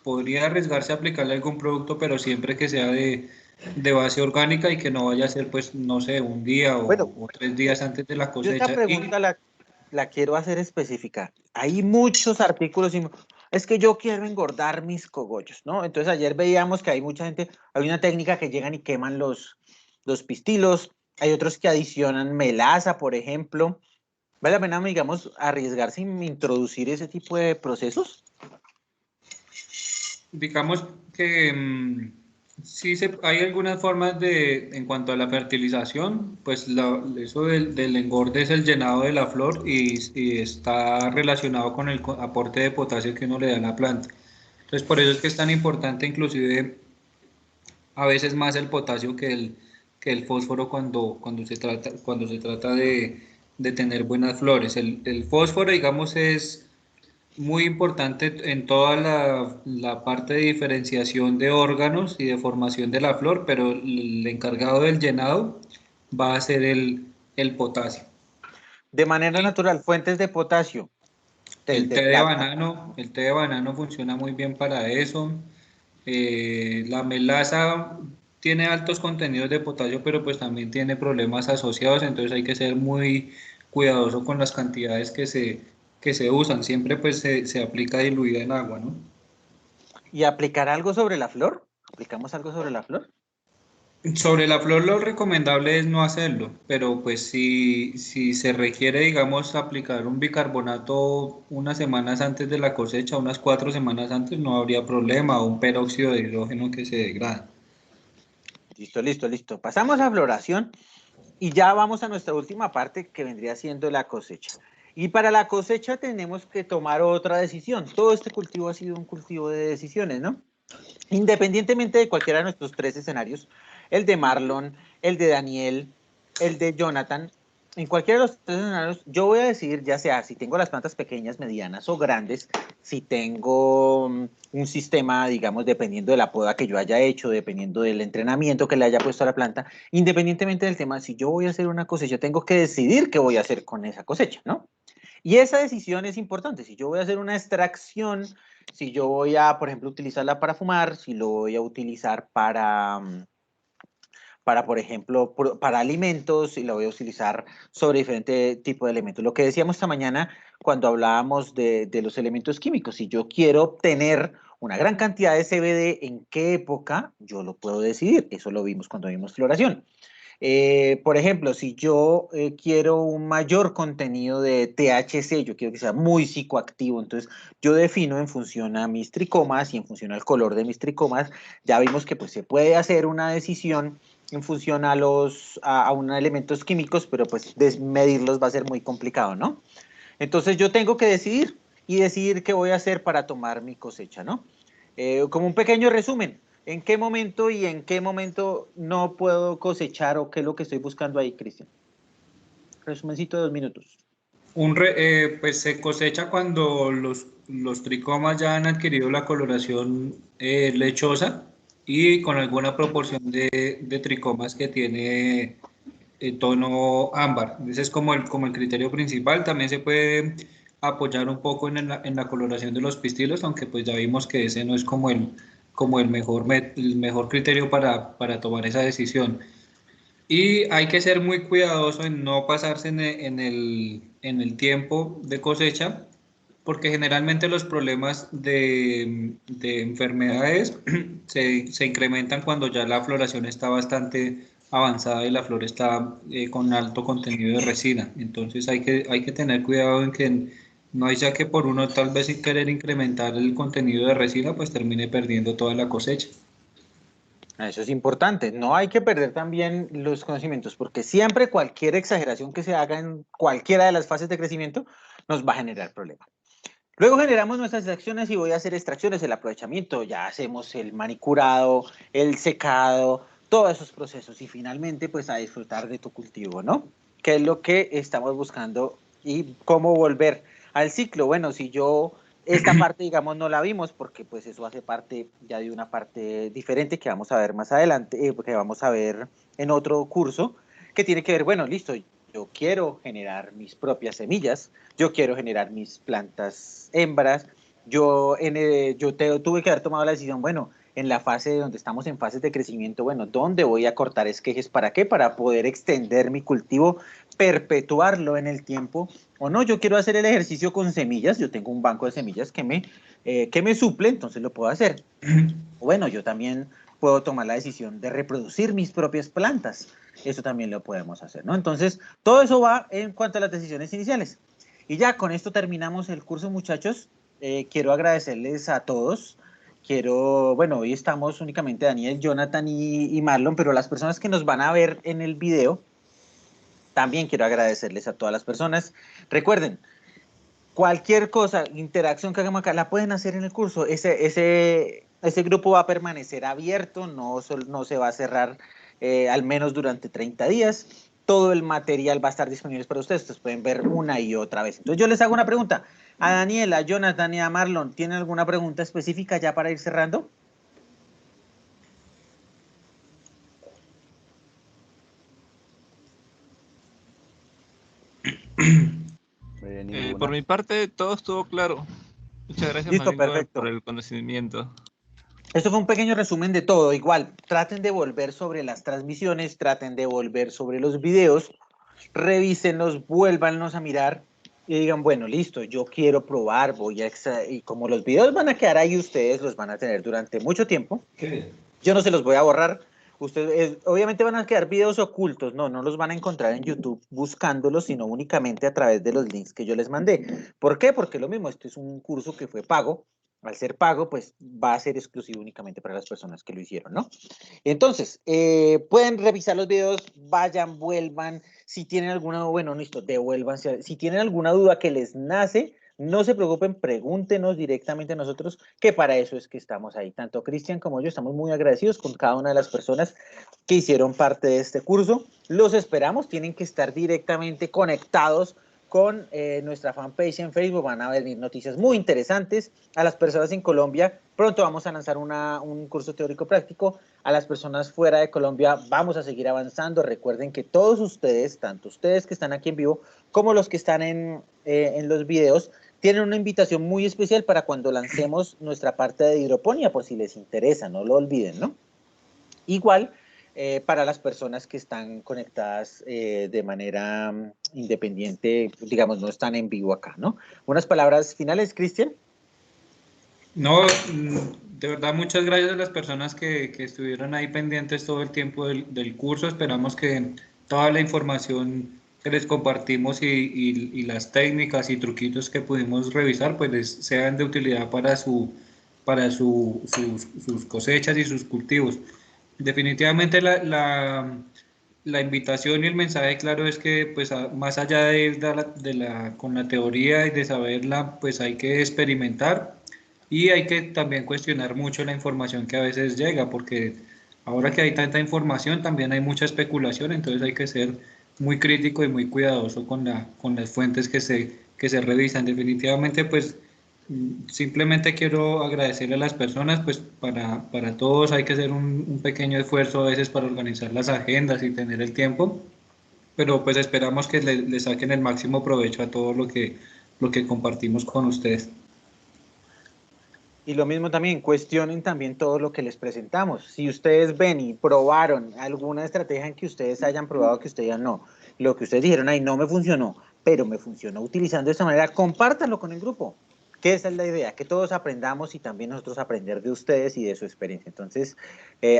[SPEAKER 4] podría arriesgarse a aplicarle algún producto, pero siempre que sea de base orgánica y que no vaya a ser, pues, no sé, un día
[SPEAKER 1] Bueno,
[SPEAKER 4] o 3 días antes de la
[SPEAKER 1] yo esta
[SPEAKER 4] cosecha. Y
[SPEAKER 1] pregunta la quiero hacer específica. Hay muchos artículos y es que yo quiero engordar mis cogollos, ¿no? Entonces ayer veíamos que hay mucha gente, hay una técnica que llegan y queman los pistilos, hay otros que adicionan melaza, por ejemplo. ¿Vale la pena, digamos, arriesgarse en introducir ese tipo de procesos?
[SPEAKER 4] digamos que sí hay algunas formas en cuanto a la fertilización, pues eso del engorde es el llenado de la flor y está relacionado con el aporte de potasio que uno le da a la planta. Entonces por eso es que es tan importante inclusive a veces más el potasio que el fósforo cuando se trata de tener buenas flores. El fósforo, digamos, es muy importante en toda la parte de diferenciación de órganos y de formación de la flor, pero el encargado del llenado va a ser el potasio.
[SPEAKER 1] De manera natural, fuentes de potasio.
[SPEAKER 4] El
[SPEAKER 1] De
[SPEAKER 4] té de
[SPEAKER 1] planta.
[SPEAKER 4] banano, el té de banano funciona muy bien para eso. La melaza tiene altos contenidos de potasio, pero pues también tiene problemas asociados, entonces hay que ser muy cuidadoso con las cantidades que se usan. Siempre pues se aplica diluida en agua, ¿no?
[SPEAKER 1] ¿Y aplicar algo sobre la flor? ¿Aplicamos algo sobre la flor?
[SPEAKER 4] Sobre la flor lo recomendable es no hacerlo, pero pues si se requiere, digamos, aplicar un bicarbonato unas semanas antes de la cosecha, unas 4 semanas antes, no habría problema, o un peróxido de hidrógeno que se degrada.
[SPEAKER 1] Listo, listo, listo. Pasamos a floración y ya vamos a nuestra última parte que vendría siendo la cosecha. Y para la cosecha tenemos que tomar otra decisión. Todo este cultivo ha sido un cultivo de decisiones, ¿no? Independientemente de cualquiera de nuestros 3 escenarios, el de Marlon, el de Daniel, el de Jonathan, en cualquiera de los 3 escenarios, yo voy a decidir, ya sea si tengo las plantas pequeñas, medianas o grandes, si tengo un sistema, digamos, dependiendo de la poda que yo haya hecho, dependiendo del entrenamiento que le haya puesto a la planta, independientemente del tema, si yo voy a hacer una cosecha, tengo que decidir qué voy a hacer con esa cosecha, ¿no? Y esa decisión es importante. Si yo voy a hacer una extracción, si yo voy a, por ejemplo, utilizarla para fumar, si lo voy a utilizar por ejemplo, para alimentos, si lo voy a utilizar sobre diferente tipo de elementos. Lo que decíamos esta mañana cuando hablábamos de los elementos químicos. Si yo quiero obtener una gran cantidad de CBD, ¿en qué época? Yo lo puedo decidir. Eso lo vimos cuando vimos floración. Por ejemplo, si yo quiero un mayor contenido de THC, yo quiero que sea muy psicoactivo, entonces yo defino en función a mis tricomas y en función al color de mis tricomas. Ya vimos que pues, se puede hacer una decisión en función a unos elementos químicos, pero pues medirlos va a ser muy complicado, ¿no? Entonces yo tengo que decidir y decidir qué voy a hacer para tomar mi cosecha, ¿no? Como un pequeño resumen, ¿en qué momento y en qué momento no puedo cosechar o qué es lo que estoy buscando ahí, Cristian? Resumencito de 2 minutos.
[SPEAKER 4] Pues se cosecha cuando los tricomas ya han adquirido la coloración lechosa y con alguna proporción de tricomas que tiene tono ámbar. Ese es como el criterio principal. También se puede apoyar un poco en la coloración de los pistilos, aunque pues ya vimos que ese no es como el mejor criterio para tomar esa decisión. Y hay que ser muy cuidadoso en no pasarse en el tiempo de cosecha, porque generalmente los problemas de enfermedades se incrementan cuando ya la floración está bastante avanzada y la flor está con alto contenido de resina. Entonces hay que tener cuidado en que no sea que por uno tal vez sin querer incrementar el contenido de resina, pues termine perdiendo toda la cosecha.
[SPEAKER 1] Eso es importante. No hay que perder también los conocimientos, porque siempre cualquier exageración que se haga en cualquiera de las fases de crecimiento nos va a generar problemas. Luego generamos nuestras acciones y voy a hacer extracciones, el aprovechamiento, ya hacemos el manicurado, el secado, todos esos procesos y finalmente pues a disfrutar de tu cultivo, ¿no? ¿Qué es lo que estamos buscando y cómo volver al ciclo? Bueno, si yo esta parte, digamos, no la vimos porque pues eso hace parte ya de una parte diferente que vamos a ver más adelante, que vamos a ver en otro curso, que tiene que ver, bueno, listo, yo quiero generar mis propias semillas, yo quiero generar mis plantas hembras, tuve que haber tomado la decisión, bueno, en la fase donde estamos en fases de crecimiento, bueno, ¿dónde voy a cortar esquejes? ¿Para qué? Para poder extender mi cultivo, perpetuarlo en el tiempo, o no, yo quiero hacer el ejercicio con semillas, yo tengo un banco de semillas que me suple, entonces lo puedo hacer. Bueno, yo también puedo tomar la decisión de reproducir mis propias plantas, eso también lo podemos hacer, ¿no? Entonces, todo eso va en cuanto a las decisiones iniciales. Y ya con esto terminamos el curso, muchachos. Quiero agradecerles a todos. Bueno, hoy estamos únicamente Daniel, Jonathan y Marlon, pero las personas que nos van a ver en el video, también quiero agradecerles a todas las personas. Recuerden, cualquier cosa, interacción que hagamos acá, la pueden hacer en el curso. Ese grupo va a permanecer abierto, no se va a cerrar al menos durante 30 días. Todo el material va a estar disponible para ustedes. Ustedes pueden ver una y otra vez. Entonces yo les hago una pregunta. A Daniela, a Jonathan y a Marlon, ¿tienen alguna pregunta específica ya para ir cerrando?
[SPEAKER 5] Por mi parte, todo estuvo claro. Muchas gracias,
[SPEAKER 1] Listo,
[SPEAKER 5] Maringo,
[SPEAKER 1] perfecto.
[SPEAKER 5] por el conocimiento.
[SPEAKER 1] Esto fue un pequeño resumen de todo. Igual, traten de volver sobre las transmisiones, traten de volver sobre los videos, revísenlos, vuélvanlos a mirar y digan, bueno, listo, yo quiero probar, y como los videos van a quedar ahí, ustedes los van a tener durante mucho tiempo. Yo no se los voy a borrar. Ustedes, obviamente van a quedar videos ocultos, no los van a encontrar en YouTube buscándolos, sino únicamente a través de los links que yo les mandé. ¿Por qué? Porque lo mismo, este es un curso que fue pago. Al ser pago, pues va a ser exclusivo únicamente para las personas que lo hicieron, ¿no? Entonces, pueden revisar los videos, vayan, vuelvan. Si tienen alguna, bueno, listo, devuélvanse. Si tienen alguna duda que les nace, no se preocupen, pregúntenos directamente a nosotros, que para eso es que estamos ahí. Tanto Cristian como yo estamos muy agradecidos con cada una de las personas que hicieron parte de este curso. Los esperamos, tienen que estar directamente conectados con nuestra fanpage en Facebook. Van a venir noticias muy interesantes. A las personas en Colombia, pronto vamos a lanzar un curso teórico práctico. A las personas fuera de Colombia vamos a seguir avanzando. Recuerden que todos ustedes, tanto ustedes que están aquí en vivo como los que están en los videos, tienen una invitación muy especial para cuando lancemos nuestra parte de hidroponía, por si les interesa, no lo olviden, ¿no? Igual, para las personas que están conectadas de manera independiente, digamos, no están en vivo acá, ¿no? Unas palabras finales, Cristian.
[SPEAKER 4] No, de verdad, muchas gracias a las personas que estuvieron ahí pendientes todo el tiempo del curso. Esperamos que toda la información que les compartimos y las técnicas y truquitos que pudimos revisar, pues les sean de utilidad para sus cosechas y sus cultivos. definitivamente la invitación y el mensaje claro es que pues más allá de ir con la teoría y de saberla, pues hay que experimentar y hay que también cuestionar mucho la información que a veces llega, porque ahora que hay tanta información también hay mucha especulación, entonces hay que ser muy crítico y muy cuidadoso con las fuentes que se revisan. Definitivamente pues simplemente quiero agradecerle a las personas, pues para todos hay que hacer un pequeño esfuerzo a veces para organizar las agendas y tener el tiempo, pero pues esperamos que le saquen el máximo provecho a todo lo que compartimos con ustedes.
[SPEAKER 1] Y lo mismo también, cuestionen también todo lo que les presentamos. Si ustedes ven y probaron alguna estrategia en que ustedes hayan probado que ustedes digan, no, lo que ustedes dijeron ahí no me funcionó, pero me funcionó utilizando de esta manera, compártanlo con el grupo. Que esa es la idea, que todos aprendamos y también nosotros aprender de ustedes y de su experiencia. Entonces,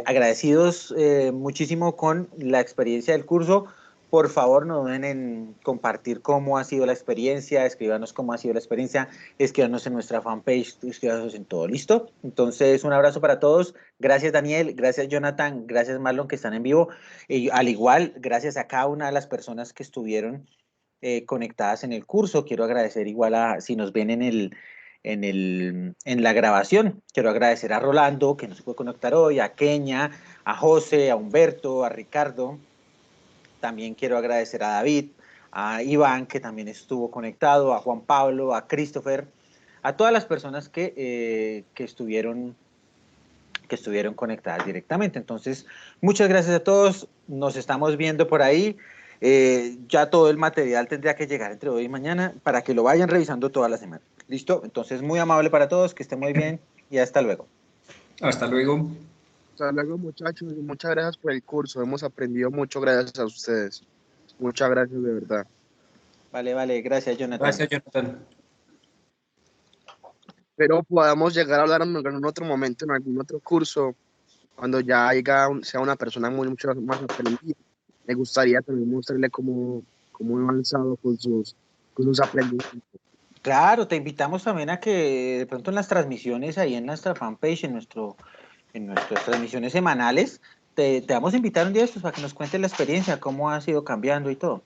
[SPEAKER 1] agradecidos muchísimo con la experiencia del curso. Por favor, no duden en compartir cómo ha sido la experiencia, escríbanos cómo ha sido la experiencia, escríbanos en nuestra fanpage, escríbanos en todo, ¿listo? Entonces, un abrazo para todos. Gracias, Daniel, gracias, Jonathan, gracias, Marlon, que están en vivo. Y al igual, gracias a cada una de las personas que estuvieron conectadas en el curso. Quiero agradecer igual a, si nos ven en la grabación, quiero agradecer a Rolando, que no se puede conectar hoy, a Kenia, a José, a Humberto, a Ricardo. También quiero agradecer a David, a Iván, que también estuvo conectado, a Juan Pablo, a Christopher, a todas las personas que estuvieron conectadas directamente. Entonces, muchas gracias a todos. Nos estamos viendo por ahí. Ya todo el material tendría que llegar entre hoy y mañana para que lo vayan revisando toda la semana. ¿Listo? Entonces, muy amable para todos, que estén muy bien y hasta luego.
[SPEAKER 4] Hasta luego.
[SPEAKER 6] Hasta luego, muchachos, y muchas gracias por el curso. Hemos aprendido mucho gracias a ustedes. Muchas gracias, de verdad.
[SPEAKER 1] Vale, vale. Gracias, Jonathan.
[SPEAKER 4] Gracias, Jonathan.
[SPEAKER 6] Pero podamos llegar a hablar en otro momento, en algún otro curso, cuando ya sea una persona mucho más aprendida. Me gustaría también mostrarle cómo he avanzado con sus aprendizajes.
[SPEAKER 1] Claro, te invitamos también a que de pronto en las transmisiones ahí en nuestra fanpage, en nuestras transmisiones semanales, te vamos a invitar un día de estos para que nos cuentes la experiencia, cómo ha sido cambiando y todo.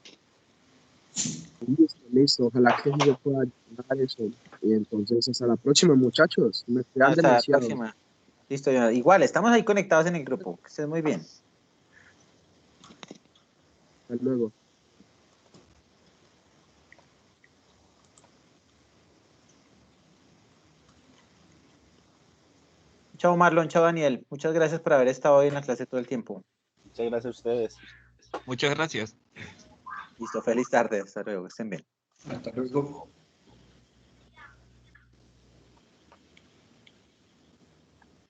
[SPEAKER 6] Listo, listo. Ojalá que sí se pueda llegar eso. Y entonces, hasta la próxima, muchachos. Me esperan
[SPEAKER 1] Hasta la
[SPEAKER 6] demasiado.
[SPEAKER 1] próxima. Listo, Jonathan. Igual, estamos ahí conectados en el grupo. Que estés muy bien.
[SPEAKER 6] Hasta luego.
[SPEAKER 1] Chao, Marlon, chao, Daniel. Muchas gracias por haber estado hoy en la clase todo el tiempo.
[SPEAKER 3] Muchas gracias a ustedes.
[SPEAKER 5] Muchas gracias.
[SPEAKER 1] Listo, feliz tarde. Hasta luego, que estén bien.
[SPEAKER 4] Hasta luego.